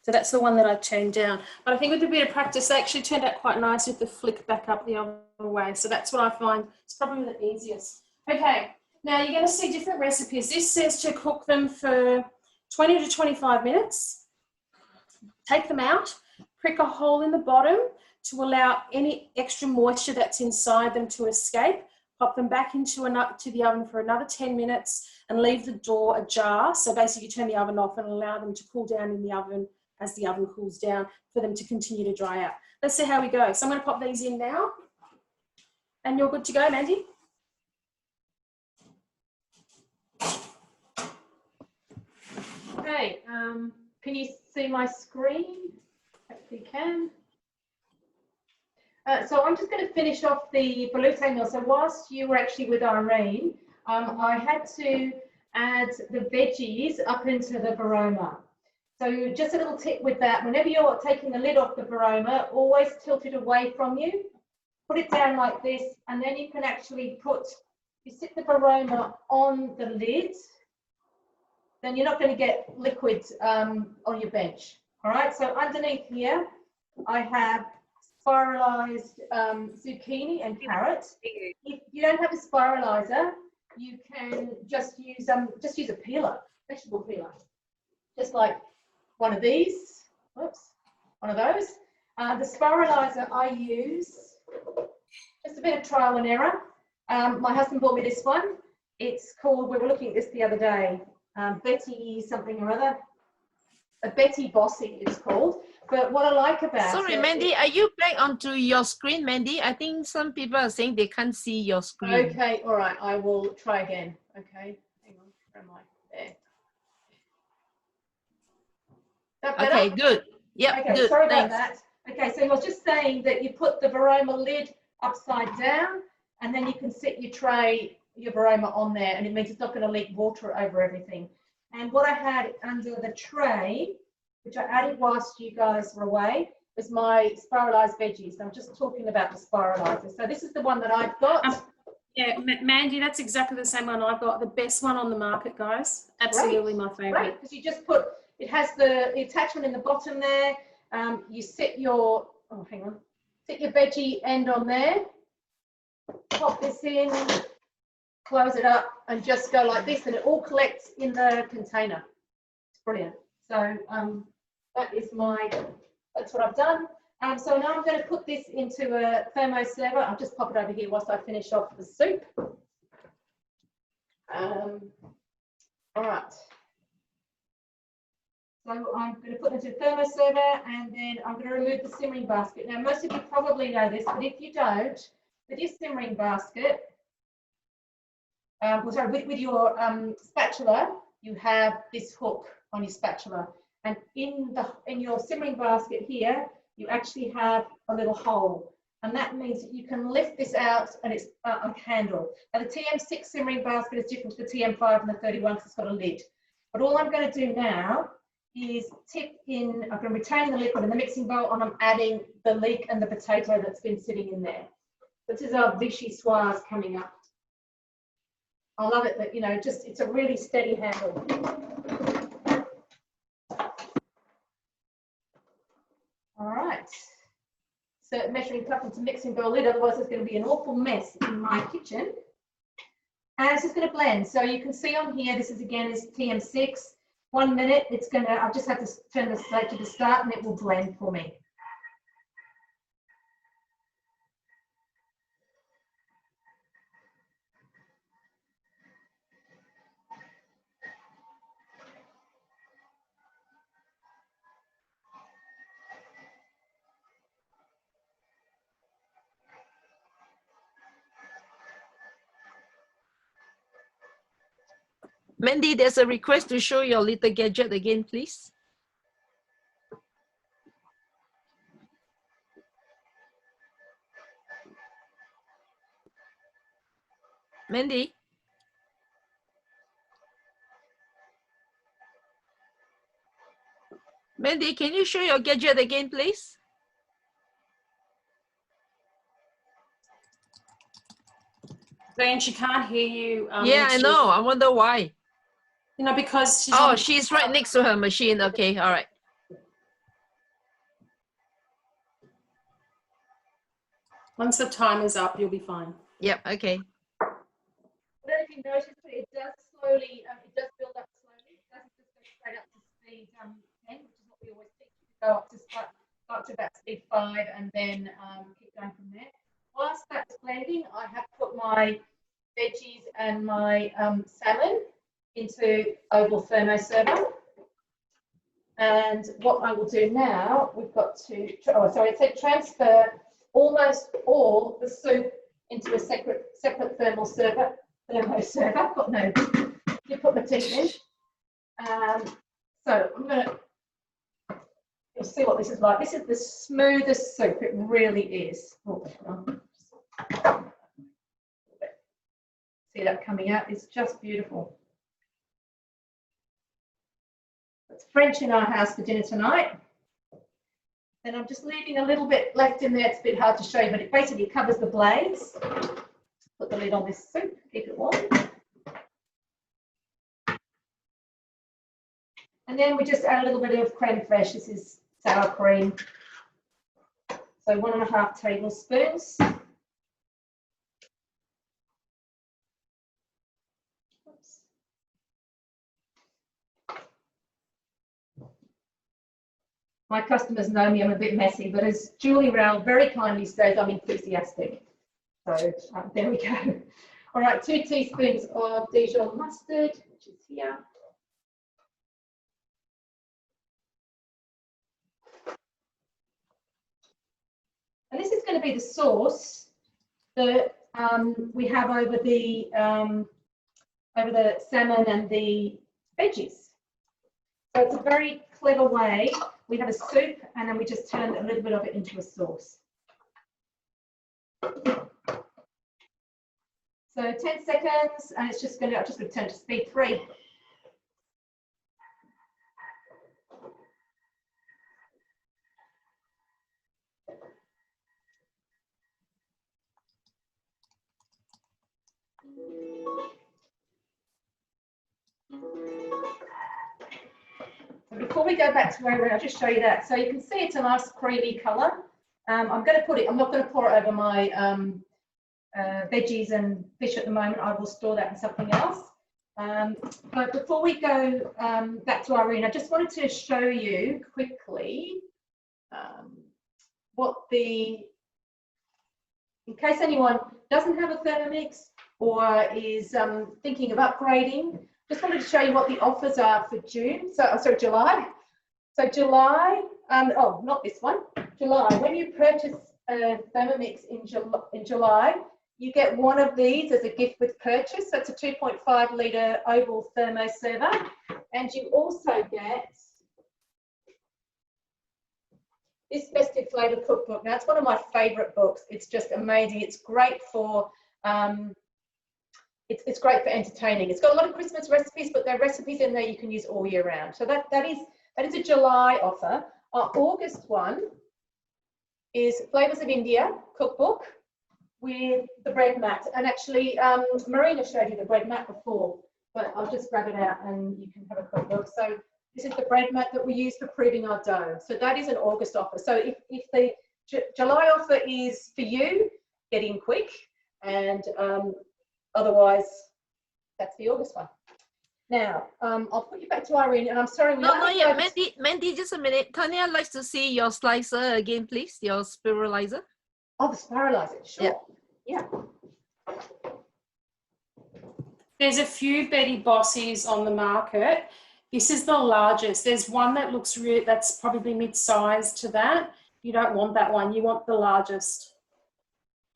So that's the one that I turned down. But I think with a bit of practice, they actually turned out quite nice with the flick back up the other way. So that's what I find. It's probably the easiest. Okay, now you're going to see different recipes. This says to cook them for 20 to 25 minutes. Take them out, prick a hole in the bottom to allow any extra moisture that's inside them to escape. Pop them back into the oven for another 10 minutes and leave the door ajar. So basically you turn the oven off and allow them to cool down in the oven as the oven cools down for them to continue to dry out. Let's see how we go. So I'm going to pop these in now. And you're good to go, Mandy. Okay, can you see my screen? Hopefully you can. So I'm just going to finish off the veloute meal. So whilst you were actually with Irene, I had to add the veggies up into the baroma. So just a little tip with that, whenever you're taking the lid off the baroma, always tilt it away from you. Put it down like this, and then you can actually you sit the baroma on the lid, then you're not going to get liquid on your bench. All right, so underneath here, I have spiralized zucchini and carrot. If you don't have a spiralizer, you can just use a peeler, vegetable peeler, just like one of these. Whoops, one of those. The spiralizer I use, just a bit of trial and error. My husband bought me this one. It's called, we were looking at this the other day, Betty something or other. A Betty Bossy it's called. But what I like about Sorry, it, Mandy, are you back onto your screen, Mandy? I think some people are saying they can't see your screen. Okay, all right, I will try again. Okay, hang on, where am I? There. That better? Okay, good. Yep, okay, good. sorry Thanks. about that. Okay, so I was just saying that you put the baroma lid upside down, and then you can sit your tray, your baroma on there, and it means it's not going to leak water over everything. And what I had under the tray, which I added whilst you guys were away, was my Spiralized Veggies. I'm just talking about the spiralizer. So this is the one that I've got. Yeah, Mandy, that's exactly the same one I've got. The best one on the market, guys. Absolutely my favourite. Right, because you just put, it has the attachment in the bottom there. You set your, set your veggie end on there. Pop this in, close it up, and just go like this, and it all collects in the container. It's brilliant. So that is that's what I've done. So now I'm going to put this into a thermo server. I'll just pop it over here whilst I finish off the soup. All right. So I'm going to put it into a thermo server, and then I'm going to remove the simmering basket. Now, most of you probably know this, but if you don't, with your simmering basket, with your spatula, you have this hook on your spatula, and in your simmering basket here, you actually have a little hole, and that means that you can lift this out, and it's a handle. Now, the TM6 simmering basket is different to the TM5 and the 31 because it's got a lid. But all I'm going to do now is tip in, I'm going to retain the liquid in the mixing bowl, and I'm adding the leek and the potato that's been sitting in there. This is our vichyssoise coming up. I love it that, you know, it's a really steady handle. All right. So measuring cup into mixing bowl lid, otherwise there's going to be an awful mess in my kitchen. And it's just going to blend. So you can see on here, this is again is TM6. 1 minute, it's going to, I've just had to turn the slate to the start and it will blend for me. Mandy, there's a request to show your little gadget again, please. Mandy? Mandy, can you show your gadget again, please? Diane, she can't hear you. Yeah, I know. I wonder why. You know, because she's she's right next to her machine. Okay, all right. Once the time is up, you'll be fine. Yep, okay. I don't know if you noticed, but it does slowly, it does build up slowly. It doesn't just go straight up to speed 10, which is what we always think. Go up to about speed 5 and then keep going from there. Whilst that's blending, I have put my veggies and my salmon into oval thermo server. And what I will do now, we've got to, it said transfer almost all the soup into a separate thermo server. Got no, you put my teeth in. So I'm going to, you'll see what this is like. This is the smoothest soup, it really is. See that coming out, it's just beautiful. It's French in our house for dinner tonight. And I'm just leaving a little bit left in there. It's a bit hard to show you, but it basically covers the blades. Put the lid on this soup, keep it warm. And then we just add a little bit of creme fraiche. This is sour cream. So 1.5 tablespoons. My customers know me, I'm a bit messy, but as Julie Rowell very kindly says, I'm enthusiastic. So there we go. All right, 2 teaspoons of Dijon mustard, which is here. And this is going to be the sauce that we have over the salmon and the veggies. So it's a very clever way. We have a soup and then we just turn a little bit of it into a sauce. So 10 seconds, and it's just going to, I'm just going to turn to speed 3. before we go back to where I'll just show you that. So you can see it's a nice creamy colour. I'm going to put it, I'm not going to pour it over my veggies and fish at the moment. I will store that in something else. But before we go back to Irene, I just wanted to show you quickly what in case anyone doesn't have a Thermomix or is thinking of upgrading, just wanted to show you what the offers are for June. So, sorry, July. So July, oh, not this one. July, when you purchase a Thermomix in July, you get one of these as a gift with purchase. That's a 2.5 litre oval thermo server. And you also get this Festive Flavour Cookbook. Now, it's one of my favourite books. It's just amazing. It's great for it's great for entertaining. It's got a lot of Christmas recipes, but there are recipes in there you can use all year round. So that is a July offer. Our August one is Flavours of India Cookbook with the bread mat. And actually, Marina showed you the bread mat before, but I'll just grab it out and you can have a quick look. So this is the bread mat that we use for proving our dough. So that is an August offer. So if the July offer is for you, get in quick, and otherwise that's the August one. Now, I'll put you back to Irene, and I'm sorry. No, yeah, Mandy, just a minute. Tanya likes to see your slicer again, please, your spiralizer. Oh, the spiralizer, sure. Yeah. There's a few Betty Bossies on the market. This is the largest. There's one that looks that's probably mid-sized to that. You don't want that one. You want the largest.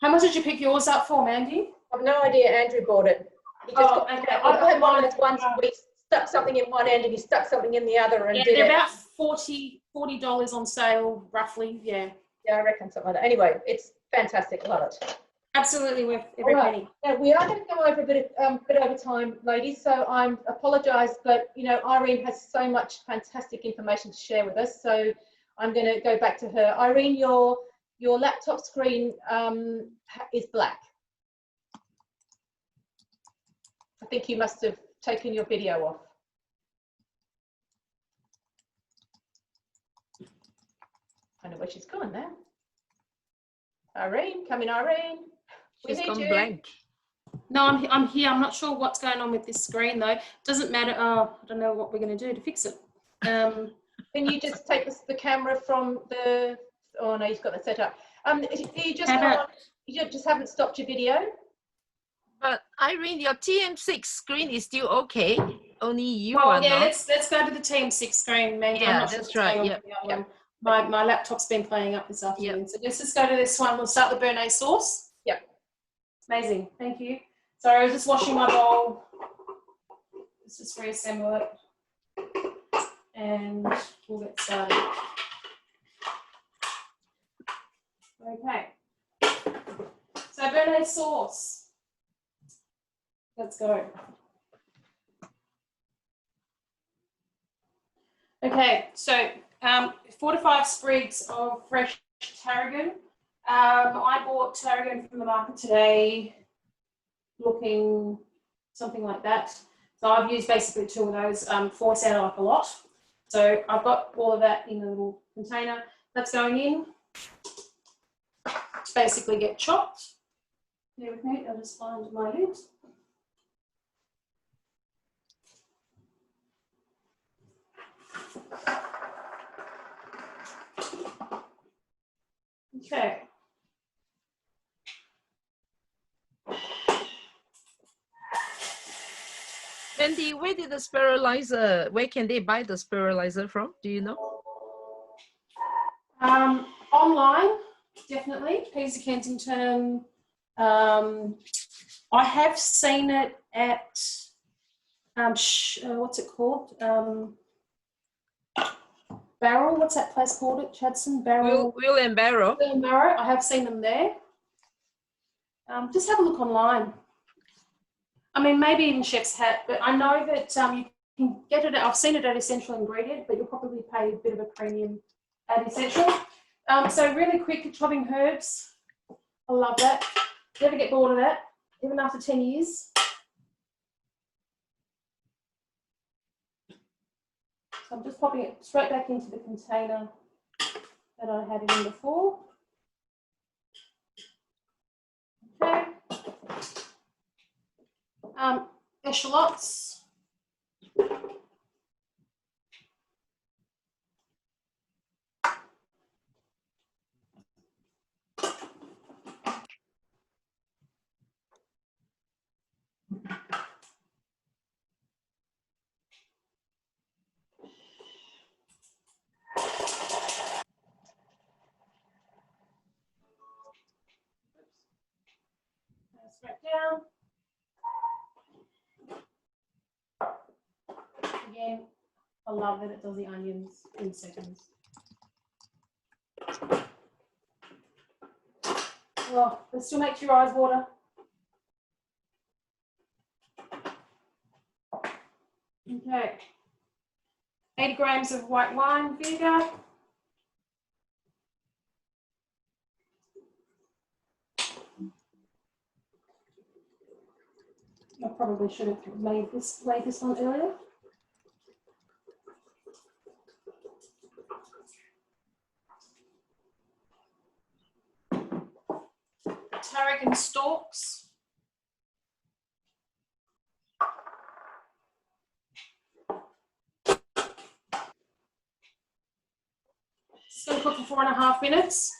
How much did you pick yours up for, Mandy? I've no idea. Andrew bought it. He just got, okay. I bought one that's once we stuck something in one end and he stuck something in the other, and they're about $40 on sale, roughly. Yeah. Yeah, I reckon something like that. Anyway, it's fantastic. Love it. Absolutely worth every penny. Now we are going to go over a bit over time, ladies. So I apologise, but you know Irene has so much fantastic information to share with us. So I'm going to go back to her. Irene, your laptop screen is black. I think you must have taken your video off. I know where she's gone now. Irene, come in, Irene. She's gone blank. No, I'm here. I'm not sure what's going on with this screen though. Doesn't matter. Oh, I don't know what we're going to do to fix it. Can you just take the camera from the? Oh no, you've got that set up. You just haven't stopped your video. But Irene, your TM6 screen is still okay. Only you are not. Let's go to the TM6 screen, Mandy. Yeah, that's right. Yeah. My laptop's been playing up this afternoon. Yep. So let's just go to this one. We'll start the béarnaise sauce. Yep. Amazing. Thank you. Sorry, I was just washing my bowl. Let's just reassemble it. And we'll get started. Okay. So béarnaise sauce. Let's go. Okay, so 4 to 5 sprigs of fresh tarragon. I bought tarragon from the market today, looking something like that. So I've used basically 2 of those. 4 sound like a lot. So I've got all of that in a little container. That's going in to basically get chopped. Bear with me, I'll just find my lid. Okay. Mandy, where did the spiralizer, where can they buy the spiralizer from? Do you know? Online, definitely. Peas of Kensington. I have seen it at, what's it called? Barrel, what's that place called at Chadson? Barrel. Wheel and Barrow. Wheel and Barrow. I have seen them there. Just have a look online. I mean, maybe even Chef's Hat, but I know that you can get it. I've seen it at Essential Ingredient, but you'll probably pay a bit of a premium at Essential. So really quick, chopping herbs. I love that. Never get bored of that, even after 10 years. I'm just popping it straight back into the container that I had it in before. Okay. Echallots. Straight down. Again, I love that it does the onions in seconds. Oh, it still makes your eyes water. Okay. 80 grams of white wine vinegar. I probably should have laid this one earlier. Tarragon stalks. It's going to cook for 4.5 minutes.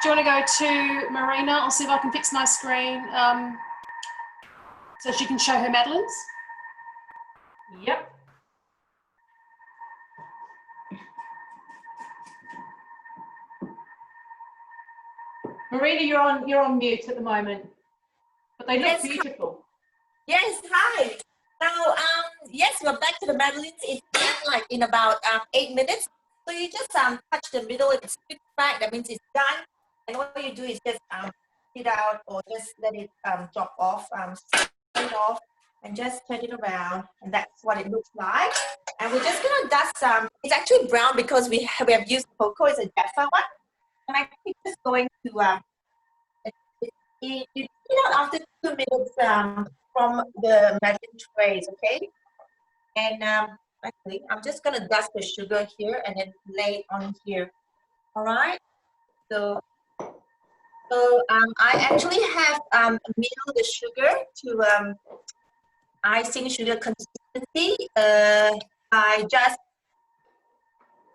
Do you want to go to Marina? I'll see if I can fix my screen so she can show her Madeleines. Yep. Marina, you're on mute at the moment, but they look Yes, beautiful. Yes, hi. Now, yes, we're back to the Madeleines. It's done like in about 8 minutes. So you just touch the middle, it's switch back, that means it's done. And what you do is just it out or just let it drop off, turn it off, and just turn it around, and that's what it looks like. And we're just gonna dust it's actually brown because we have used cocoa, it's a Jaffa one. And I think just going to you take it out after 2 minutes from the Madeleine trays, okay? And actually, I'm just gonna dust the sugar here and then lay it on here. All right. So I actually have milled the sugar to icing sugar consistency. I just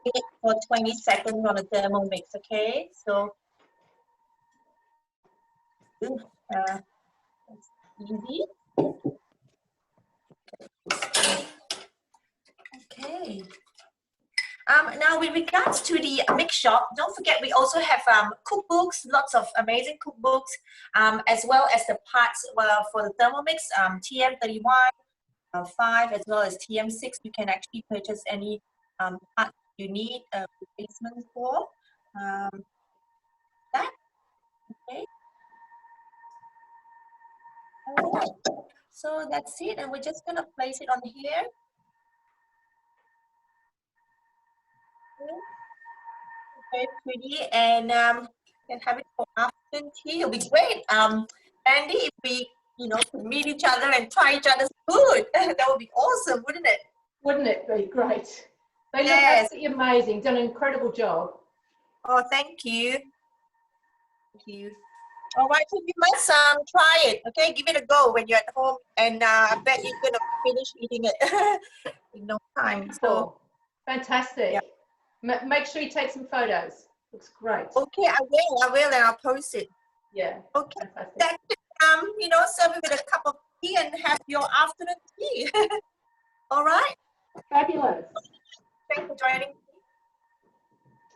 it for 20 seconds on the Thermomix. Okay. So that's easy. Okay. Now, with regards to the mix shop, don't forget we also have cookbooks, lots of amazing cookbooks, as well as the parts for the Thermomix, TM31, 5, as well as TM6. You can actually purchase any part you need replacement for. That, okay. All right. So that's it, and we're just gonna place it on here. Very pretty, and can have it for afternoon tea. It'll be great. Andy, if we could meet each other and try each other's food, that would be awesome, wouldn't it? Wouldn't it be great? They look Yes. absolutely amazing. Done an incredible job. Oh, thank you. Thank you. All right, so you must try it. Okay, give it a go when you're at home, and I bet you're gonna finish eating it in no time. So Cool. Fantastic. Yeah. Make sure you take some photos. Looks great. okay, I will, and I'll post it. Yeah. Okay. Fantastic. That's it. Serve it with a cup of tea and have your afternoon tea. All right. Fabulous. Thanks for joining.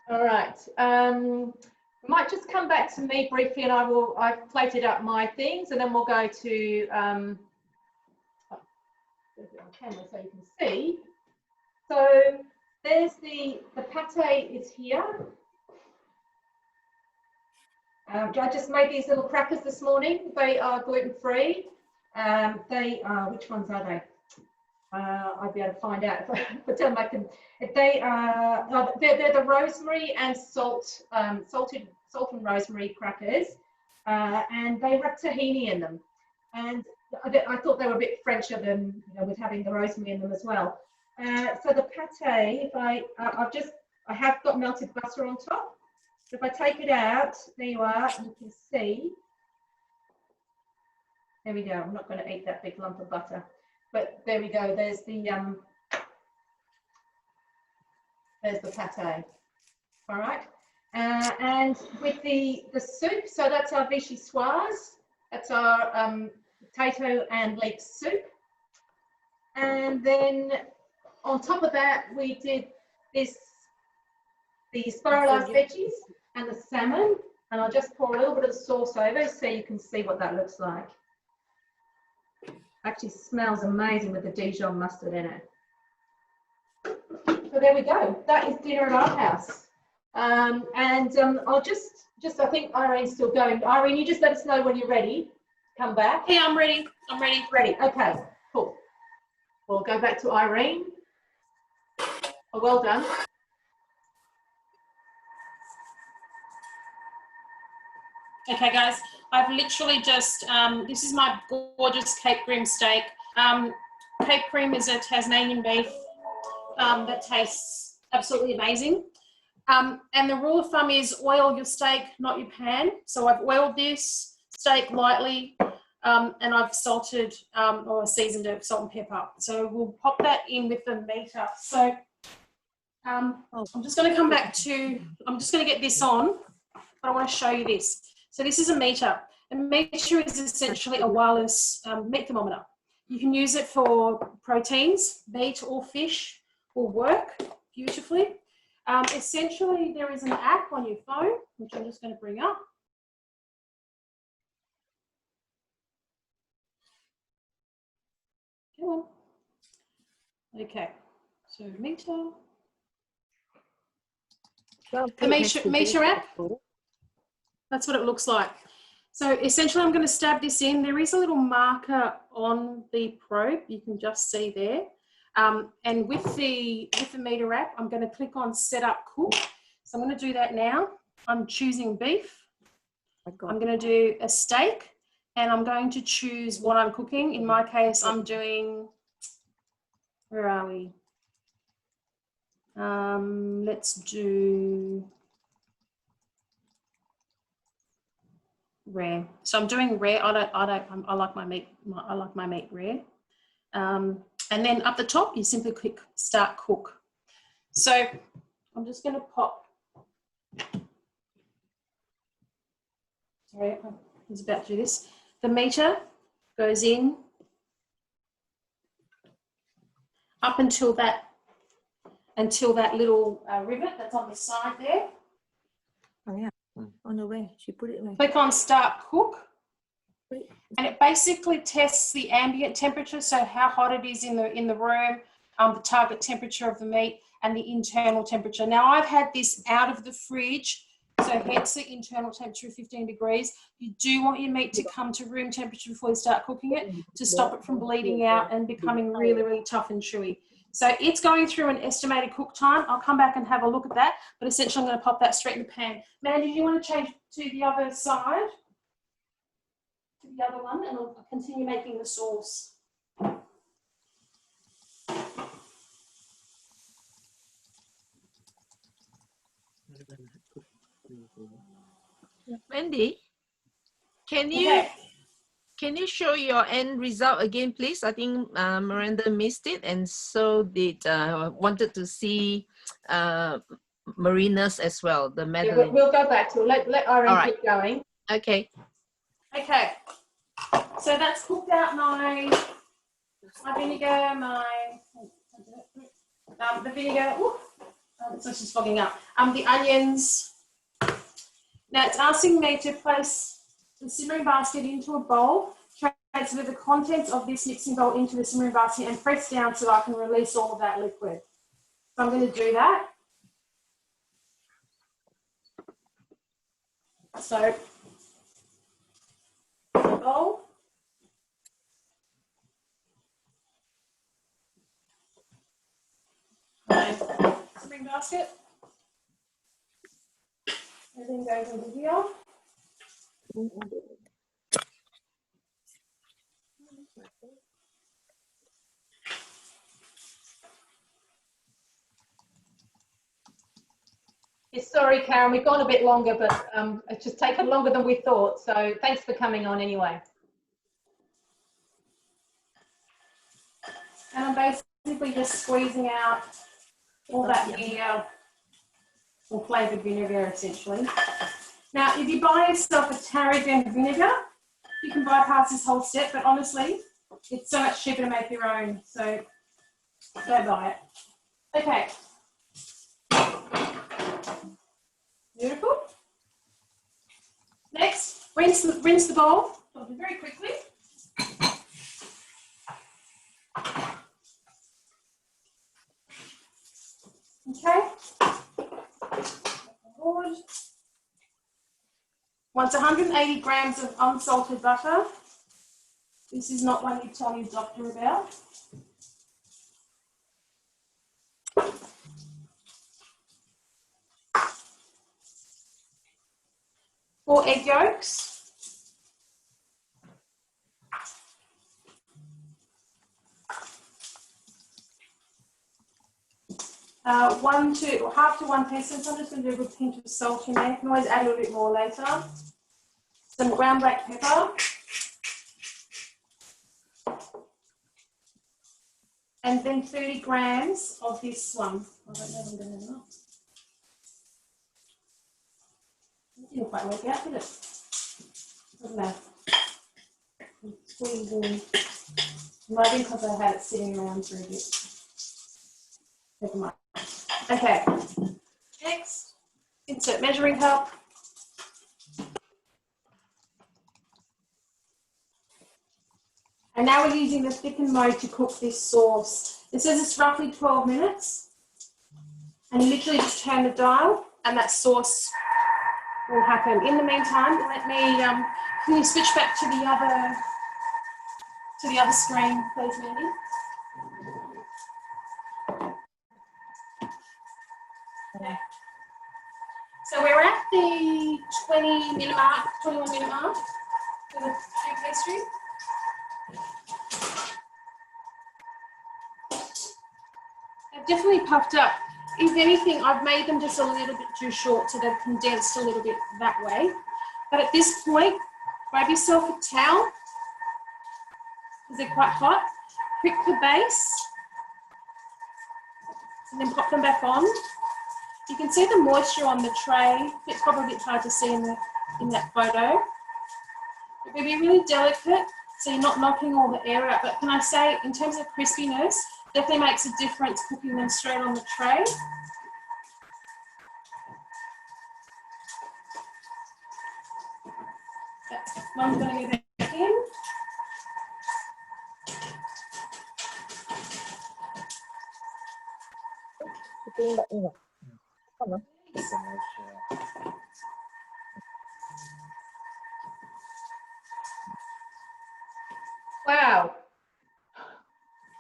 All right. Might just come back to me briefly, and I've plated up my things, and then we'll go to on camera so you can see. So there's the pate is here. I just made these little crackers this morning. They are gluten-free. They are, which ones are they? I'll be able to find out if I tell them I can. They are, they're the rosemary and salted salt and rosemary crackers, and they have tahini in them. And I thought they were a bit Frencher than with having the rosemary in them as well. So the pate, if I have got melted butter on top. So if I take it out, there you are, you can see. There we go. I'm not going to eat that big lump of butter, but there we go. There's the pate. All right. And with the soup, so that's our vichyssoise. That's our potato and leek soup. And then on top of that, we did the spiralized veggies and the salmon. And I'll just pour a little bit of sauce over so you can see what that looks like. Actually smells amazing with the Dijon mustard in it. So there we go. That is dinner at our house. I'll just I think Irene's still going. Irene, you just let us know when you're ready. Come back. Yeah, I'm ready. I'm ready. Ready. Okay, cool. We'll go back to Irene. Oh, well done. Okay, guys, I've literally just, this is my gorgeous Cape Cream steak. Cape Cream is a Tasmanian beef that tastes absolutely amazing. And the rule of thumb is oil your steak, not your pan. So I've oiled this steak lightly and I've salted or seasoned it with salt and pepper. So we'll pop that in with the meter. So I'm just going to come back to, I'm just going to get this on, but I want to show you this. So this is a meter. A meter is essentially a wireless meat thermometer. You can use it for proteins, meat or fish, will work beautifully. Essentially, there is an app on your phone, which I'm just going to bring up. Come on. Okay, so meter. The meter app. That's what it looks like. So essentially, I'm going to stab this in. There is a little marker on the probe. You can just see there. And with the meter app, I'm going to click on Set Up Cook. So I'm going to do that now. I'm choosing beef. I'm going to do a steak, and I'm going to choose what I'm cooking. In my case, I'm doing, where are we? Let's do rare. So I'm doing rare. I like my meat. I like my meat rare. And then up the top, you simply click Start Cook. So I'm just going to pop. Sorry, I was about to do this. The meter goes in up until that little rivet that's on the side there. Oh yeah, on the way. She put it away. Click on Start Cook. And it basically tests the ambient temperature, so how hot it is in the room, the target temperature of the meat, and the internal temperature. Now, I've had this out of the fridge, so hence the internal temperature of 15 degrees. You do want your meat to come to room temperature before you start cooking it to stop it from bleeding out and becoming really, really tough and chewy. So it's going through an estimated cook time. I'll come back and have a look at that, but essentially I'm going to pop that straight in the pan. Mandy, do you want to change to the other side? To the other one, and I'll continue making the sauce. Wendy, can you show your end result again, please? I think Miranda missed it, and so did wanted to see Marina's as well. The Madeleine. Yeah, we'll go back to it. Let Irene keep going. Okay. Okay. So that's cooked out my vinegar, the vinegar. So she's fogging up. The onions. Now it's asking me to place the simmering basket into a bowl, transfer the contents of this mixing bowl into the simmering basket, and press down so I can release all of that liquid. So I'm going to do that. So bowl. Simmering basket. Everything goes into here. Yes, sorry, Karen, we've gone a bit longer, but it's just taken longer than we thought. So thanks for coming on anyway. And I'm basically just squeezing out all that vinegar, or flavoured vinegar essentially. Now, if you buy yourself a tarragon vinegar, you can bypass this whole step, but honestly, it's so much cheaper to make your own, so don't buy it. Okay. Beautiful. Next, rinse the bowl. I'll do very quickly. Okay. Once 180 grams of unsalted butter. This is not one you tell your doctor about. Four egg yolks. Half to 1 teaspoon. So I'm just going to do a good pinch of salt in there. You can always add a little bit more later. Some ground black pepper. And then 30 grams of this one. I don't know if I'm going to do that. It didn't quite work out, did it? Doesn't matter. I'm squeezing. Maybe because I had it sitting around for a bit. Never mind. Okay. Next, insert measuring cup. And now we're using the Thicken Mode to cook this sauce. It says it's roughly 12 minutes. And you literally just turn the dial and that sauce will happen. In the meantime, let me, can you switch back to the other screen, please, Mandy? Okay. So we're at the 20-minute mark, 21-minute mark for the Choux Pastry. They've definitely puffed up. If anything, I've made them just a little bit too short, so they've condensed a little bit that way. But at this point, grab yourself a towel, because they're quite hot. Prick the base, and then pop them back on. You can see the moisture on the tray. It's probably a bit hard to see in that photo. It will be really delicate, so you're not knocking all the air out. But can I say, in terms of crispiness, definitely makes a difference cooking them straight on the tray. That's one's going to go back in. Wow.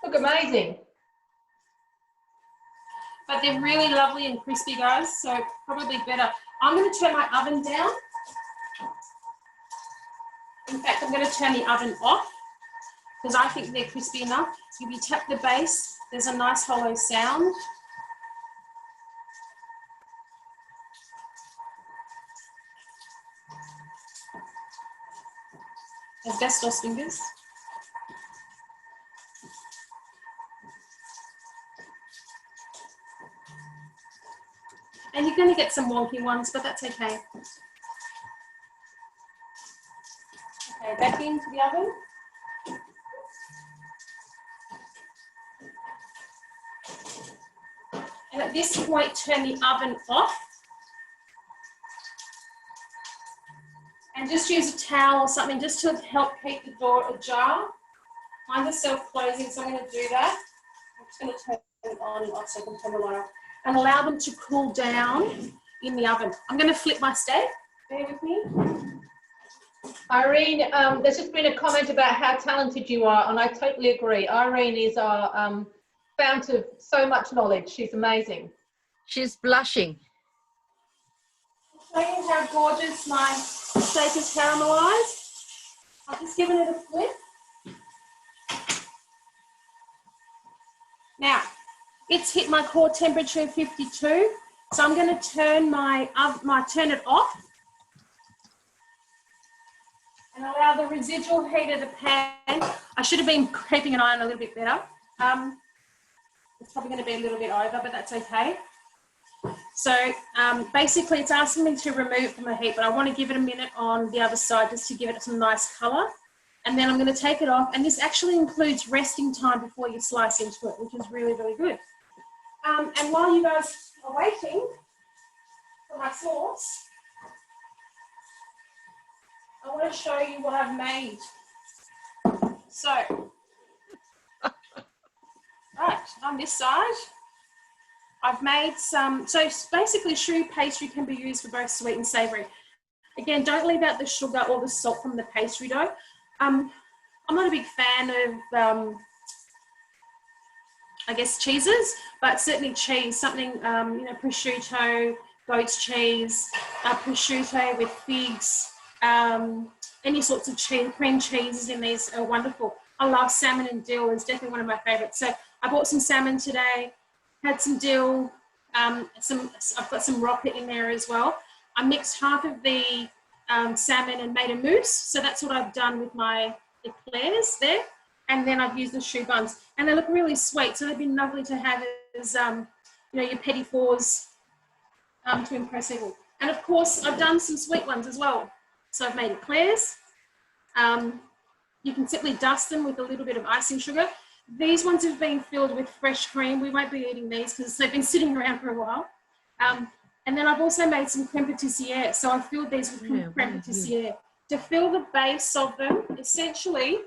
Look amazing. But they're really lovely and crispy, guys, so probably better. I'm going to turn my oven down. In fact, I'm going to turn the oven off because I think they're crispy enough. If you tap the base, there's a nice hollow sound. Asbestos fingers. And you're going to get some wonky ones, but that's okay. Okay, back into the oven. And at this point, turn the oven off. And just use a towel or something just to help keep the door ajar. Mine's are self-closing, so I'm going to do that. I'm just going to turn it on and off so I can turn the light off. And allow them to cool down in the oven. I'm going to flip my steak. Bear with me. Irene, there's just been a comment about how talented you are, and I totally agree. Irene is our fount of so much knowledge. She's amazing. She's blushing. I'll show you how gorgeous my steak is caramelized. I've just given it a flip. Now, it's hit my core temperature of 52. So I'm going to turn turn it off and allow the residual heat of the pan. I should have been keeping an eye on a little bit better. It's probably going to be a little bit over, but that's okay. So basically it's asking me to remove from the heat, but I want to give it a minute on the other side just to give it some nice colour. And then I'm going to take it off. And this actually includes resting time before you slice into it, which is really, really good. And while you guys are waiting for my sauce, I want to show you what I've made. So, right, on this side, I've made some, so basically choux pastry can be used for both sweet and savoury. Again, don't leave out the sugar or the salt from the pastry dough. I'm not a big fan of, I guess, cheeses, but certainly cheese, something, you know, prosciutto, goat's cheese, prosciutto with figs, any sorts of cheese, cream cheeses in these are wonderful. I love salmon and dill, it's definitely one of my favourites. So I bought some salmon today, had some dill, I've got some rocket in there as well. I mixed half of the salmon and made a mousse. So that's what I've done with my eclairs there. And then I've used the choux buns. And they look really sweet. So they've been lovely to have as, you know, your petit fours to impress people. And of course, I've done some sweet ones as well. So I've made eclairs. You can simply dust them with a little bit of icing sugar. These ones have been filled with fresh cream. We won't be eating these because they've been sitting around for a while. And then I've also made some creme pâtissière. So I filled these with creme pâtissière. To fill the base of them, essentially,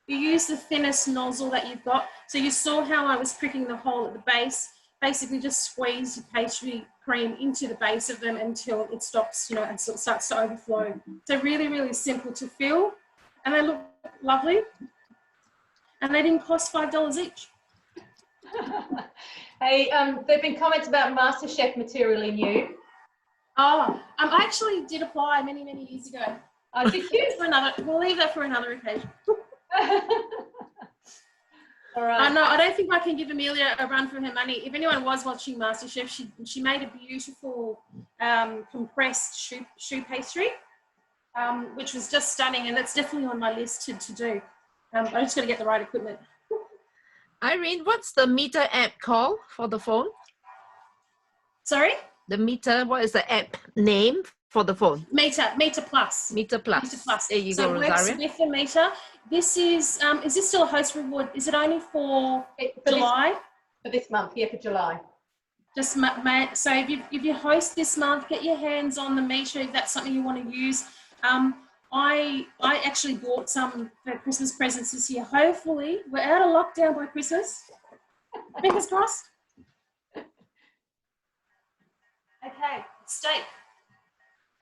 you use the thinnest nozzle that you've got. So you saw how I was pricking the hole at the base. Basically just squeeze your pastry cream into the base of them until it stops, you know, and so it starts to overflow. So really, really simple to fill. And they look lovely. And they didn't cost $5 each. Hey, there have been comments about MasterChef material in you. Oh, I actually did apply many, many years ago. Oh, did you? We'll leave that for another occasion. All right. No, I don't think I can give Amelia a run for her money. If anyone was watching MasterChef, she made a beautiful compressed choux pastry, which was just stunning, and that's definitely on my list to do. I just got to get the right equipment. Irene, what's the meter app called for the phone? Sorry? The meter, what is the app name for the phone? Meter Plus. Meter Plus. Meter Plus. There you so go, it works Rosaria. with the meter. This is this still a host reward? Is it only for July? For this month, yeah, for July. Just so if you host this month, get your hands on the meter if that's something you want to use. I actually bought some for Christmas presents this year. Hopefully, we're out of lockdown by Christmas. Fingers crossed. Okay, steak.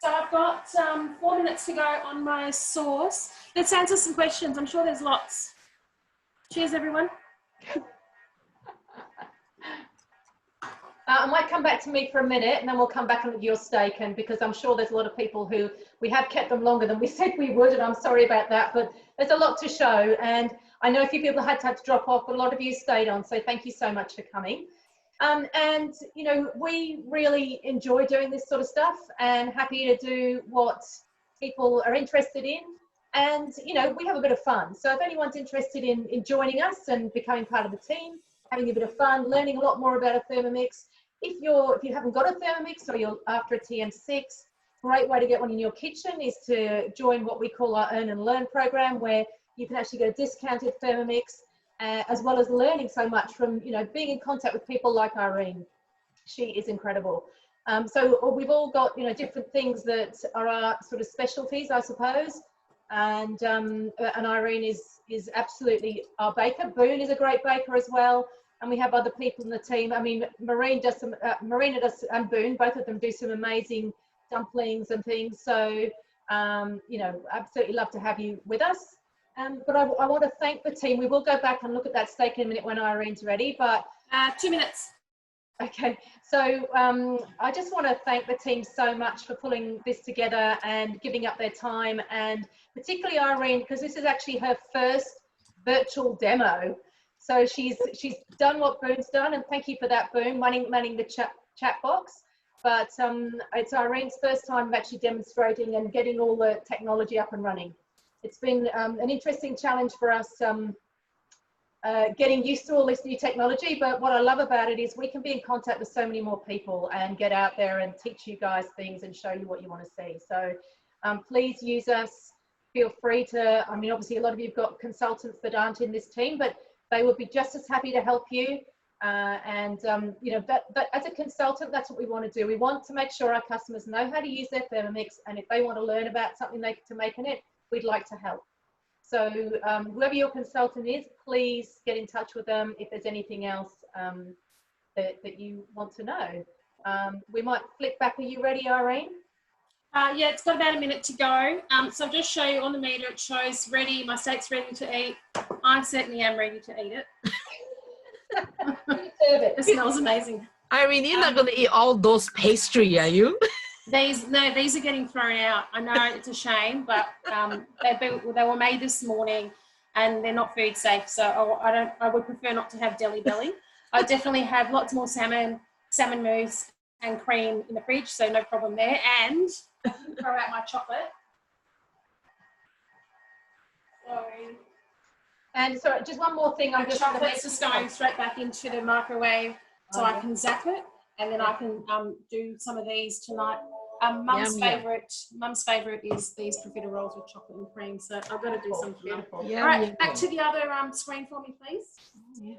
So I've got 4 minutes to go on my sauce. Let's answer some questions. I'm sure there's lots. Cheers, everyone. I might come back to me for a minute and then we'll come back and look at your steak, and because I'm sure there's a lot of people who we have kept them longer than we said we would, and I'm sorry about that, but there's a lot to show, and I know a few people had to drop off, but a lot of you stayed on, so thank you so much for coming. And you know, we really enjoy doing this sort of stuff and happy to do what people are interested in, and you know, we have a bit of fun. So if anyone's interested in joining us and becoming part of the team, having a bit of fun, learning a lot more about a Thermomix. If you haven't got a Thermomix or you're after a TM6, great way to get one in your kitchen is to join what we call our Earn and Learn program, where you can actually get a discounted Thermomix, as well as learning so much from, you know, being in contact with people like Irene. She is incredible. So we've all got, you know, different things that are our sort of specialties, I suppose. And Irene is absolutely our baker. Boone is a great baker as well. And we have other people in the team. I mean, Marina does, and Boone, both of them do some amazing dumplings and things. So, you know, absolutely love to have you with us. But I want to thank the team. We will go back and look at that steak in a minute when Irene's ready, but 2 minutes. Okay, so I just want to thank the team so much for pulling this together and giving up their time, and particularly Irene, because this is actually her first virtual demo. So she's done what Boon's done, and thank you for that, Boon, manning the chat box. But it's Irene's first time actually demonstrating and getting all the technology up and running. It's been an interesting challenge for us getting used to all this new technology, but what I love about it is we can be in contact with so many more people and get out there and teach you guys things and show you what you want to see. So please use us. Feel free to, I mean, obviously a lot of you have got consultants that aren't in this team, but they would be just as happy to help you. You know, but as a consultant, that's what we want to do. We want to make sure our customers know how to use their Thermomix, and if they want to learn about something to make in it, we'd like to help. So whoever your consultant is, please get in touch with them if there's anything else that you want to know. We might flick back. Are you ready, Irene? Yeah, it's got about a minute to go. So I'll just show you on the meter, it shows ready, my steak's ready to eat. I certainly am ready to eat it. It smells amazing. Irene, you're not going to eat all those pastry, are you? These are getting thrown out. I know it's a shame, but they were made this morning and they're not food safe. So I would prefer not to have deli belly. I definitely have lots more salmon mousse and cream in the fridge, so no problem there. And throw out my chocolate. Sorry. And so just one more thing, I'm just chocolate's just going straight back into the microwave, so I can zap it, and then I can do some of these tonight. Mum's favourite is these profiteroles with chocolate and cream, so I've got to do some beautiful. All right, back to the other screen for me, please. Yeah.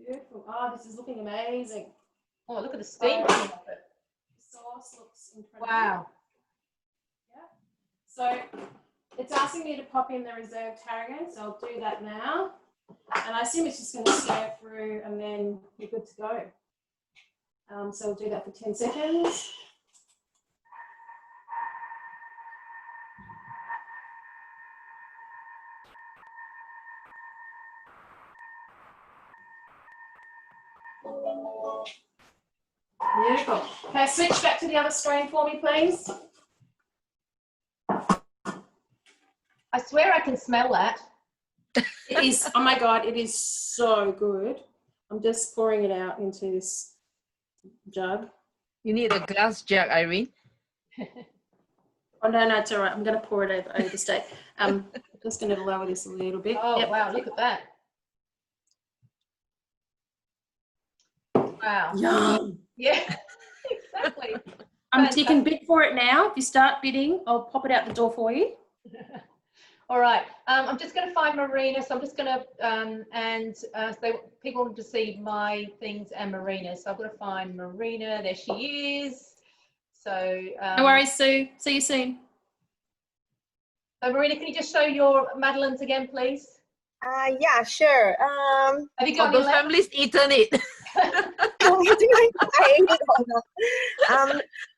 Beautiful. Oh, this is looking amazing. Oh, look at the steam coming off it. The sauce looks incredible. Wow. So it's asking me to pop in the reserved tarragon, so I'll do that now. And I assume it's just going to stir through and then you're good to go. So we'll do that for 10 seconds. Beautiful. Okay, switch back to the other screen for me, please. I swear I can smell that. It is, oh my God, it is so good. I'm just pouring it out into this jug. You need a glass jug, Irene. Oh, no, it's all right. I'm going to pour it over the steak. I'm just going to lower this a little bit. Oh, yep. Wow, look at that. Wow. Yum. Yeah, exactly. I'm ticking bid for it now. If you start bidding, I'll pop it out the door for you. All right, I'm just going to find Marina, so I'm just going to, people want to see my things and Marina, so I've got to find Marina. There she is. So no worries, Sue. See you soon. So Marina, can you just show your Madeleines again, please? Yeah, sure. Have you got the family's eaten it?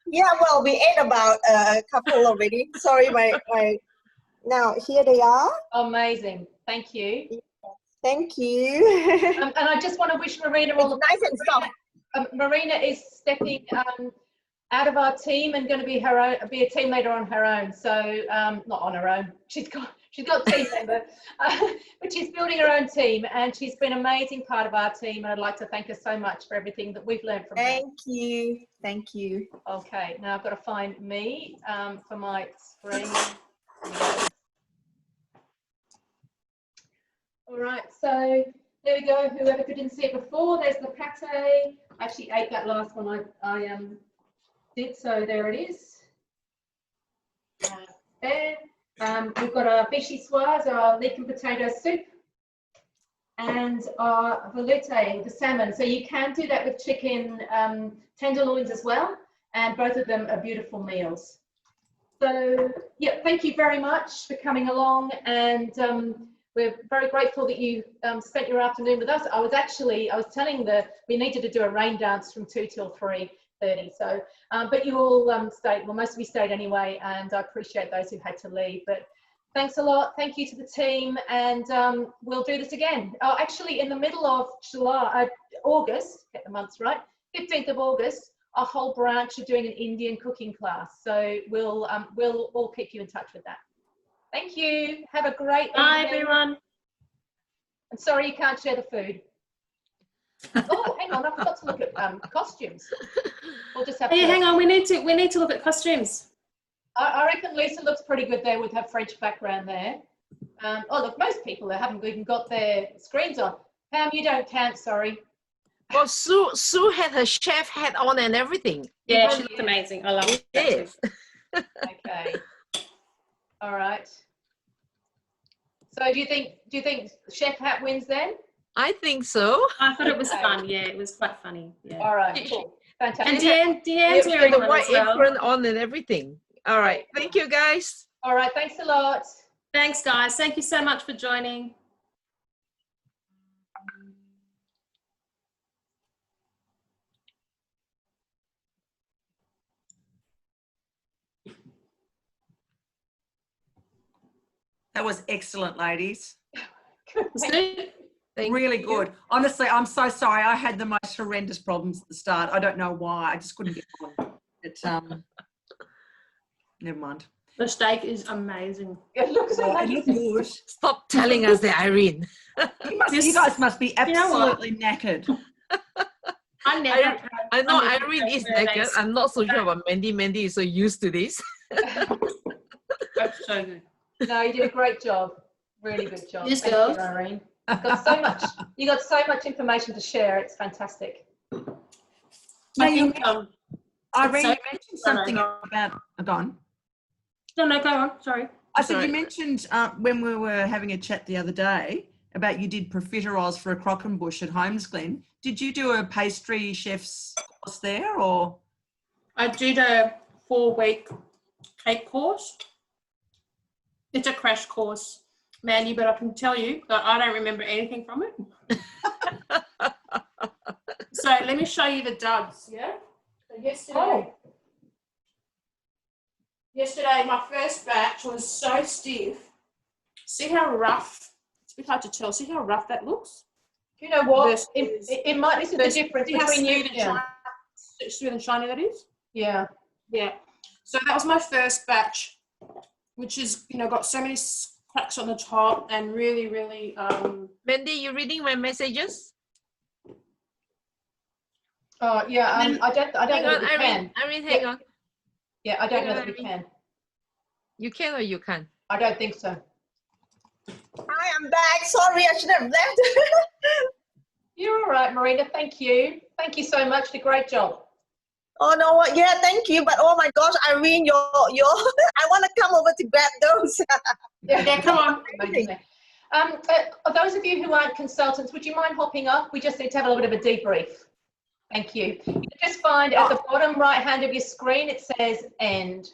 Yeah, well, we ate about a couple already. Sorry, now here they are. Amazing, thank you. Thank you. And I just want to wish Marina all the nice and soft. Marina is stepping out of our team and going to be a team leader on her own. So not on her own. She's got a team member, but she's building her own team, and she's been an amazing part of our team. And I'd like to thank her so much for everything that we've learned from her. Thank you. Okay, now I've got to find me for my screen. All right, so there we go. Whoever didn't see it before, there's the pate. I actually ate that last one. I did, so there it is. There. We've got our vichyssoise, our leek and potato soup, and our veloute, the salmon. So you can do that with chicken tenderloins as well, and both of them are beautiful meals. So yeah, thank you very much for coming along, and we're very grateful that you spent your afternoon with us. I was telling we needed to do a rain dance from 2 till 3:30. So, but you all stayed, well, most of you stayed anyway, and I appreciate those who had to leave. But thanks a lot. Thank you to the team, and we'll do this again. Oh, actually, in the middle of August, get the months right, 15th of August, a whole branch are doing an Indian cooking class. So we'll keep you in touch with that. Thank you. Have a great Bye, evening. everyone. I'm sorry you can't share the food. Oh, hang on, I forgot to look at costumes. We'll just have Hey, to. hang on. We need to look at costumes. I reckon Lisa looks pretty good there with her French background there. Oh, look, most people haven't even got their screens on. Pam, you don't count, sorry. Well, Sue had her chef hat on and everything. Yeah, she looked amazing. I love it. Yes. Okay. All right. So do you think chef hat wins then? I think so. I thought it was Okay. fun. Yeah, it was quite funny. Yeah. All right, cool. Fantastic. And Deanne's With wearing the one white as well. apron on and everything. All right. Thank you, guys. All right, thanks a lot. Thanks, guys. Thank you so much for joining. That was excellent, ladies. Sue? Really good. Honestly, I'm so sorry. I had the most horrendous problems at the start. I don't know why. I just couldn't get on. It's never mind. The steak is amazing. It looks Oh, it looked good. Stop telling us that, Irene. You guys must be absolutely knackered. I never. had I know Sunday Irene is birthdays. naked. I'm not so sure about Mandy. Mandy is so used to this. That's so good. No, you did a great job. Really good job. Yes, Thank girls. you, Irene. You got so much information to share. It's fantastic. Now, you Um, Irene, so- you mentioned something about. Go on. no, go on. Sorry. I said Sorry. you mentioned when we were having a chat the other day about you did profiteroles for a Croquembouche at Holmesglen. Did you do a pastry chef's course there, or? I did a 4-week cake course. It's a crash course, Mandy, but I can tell you that I don't remember anything from it. So let me show you the duds, yeah? So yesterday my first batch was so stiff. See how rough? It's a bit hard to tell. See how rough that looks? You know what? Versus- It might. This is the difference See how between you. smooth and shiny that is? Yeah. Yeah. So that was my first batch, which is, got so many cracks on the top and really, really. Mandy, you reading my messages? Oh, yeah. I don't Hang know on, that we can. Irene, hang on. Yeah, I don't know Hang on, that we Irene. can. You can or you can't? I don't think so. Hi, I'm back. Sorry, I should have left. You're all right, Marina. Thank you. Thank you so much. Did a great job. Oh no, yeah, thank you. But oh my gosh, Irene, your I want to come over to grab those. Yeah, come on. Amazing. Those of you who aren't consultants, would you mind hopping up? We just need to have a little bit of a debrief. Thank you. You just find at the bottom right hand of your screen, it says end.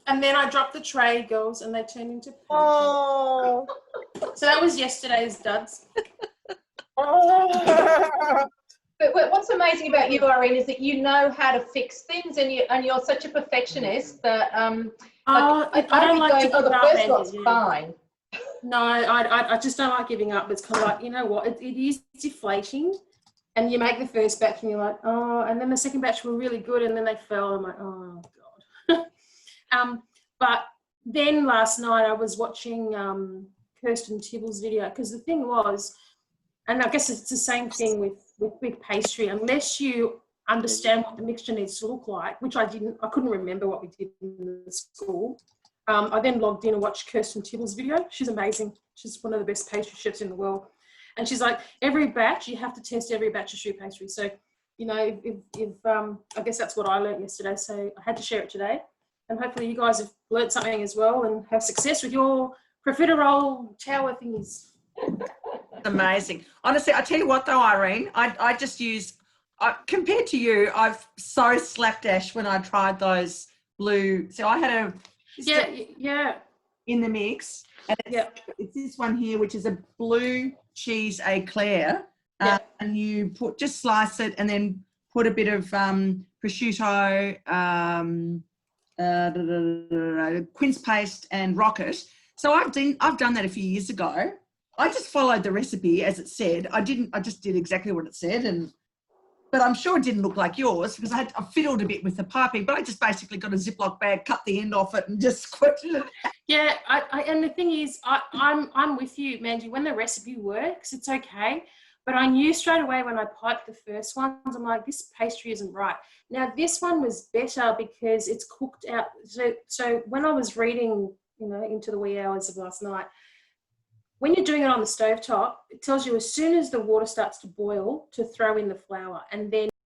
And then I dropped the tray, girls, and they turned into pancakes. Oh. So that was yesterday's duds. Oh. But what's amazing about you, Irene, is that you know how to fix things, and you're such a perfectionist that I don't like to going, give the up. first lot's Andy, yeah. fine. No, I just don't like giving up. It's kind of like, you know what, it is deflating. And you make the first batch and you're like, oh, and then the second batch were really good and then they fell. I'm like, oh, God. But then last night I was watching Kirsten Tibble's video, because the thing was, and I guess it's the same thing with big pastry, unless you understand what the mixture needs to look like, which I couldn't remember what we did in the school. I then logged in and watched Kirsten Tibble's video. She's amazing. She's one of the best pastry chefs in the world. And she's like, every batch, you have to test every batch of choux pastry. So, I guess that's what I learned yesterday. So I had to share it today. And hopefully you guys have learned something as well and have success with your profiterole tower thingies. Amazing. Honestly, I tell you what though, Irene, I just use, compared to you, I've so slapdash when I tried those blue. So I had in the mix. And it's this one here, which is a blue cheese eclair. And you just slice it and then put a bit of prosciutto, quince paste and rocket. So I've done that a few years ago. I just followed the recipe as it said. I just did exactly what it said, but I'm sure it didn't look like yours because I fiddled a bit with the piping, but I just basically got a Ziploc bag, cut the end off it and just squirted it. Yeah, and the thing is, I'm with you, Mandy. When the recipe works, it's okay. But I knew straight away when I piped the first ones, I'm like, this pastry isn't right. Now, this one was better because it's cooked out. So when I was reading, you know, into the wee hours of last night, when you're doing it on the stovetop, it tells you as soon as the water starts to boil to throw in the flour, and then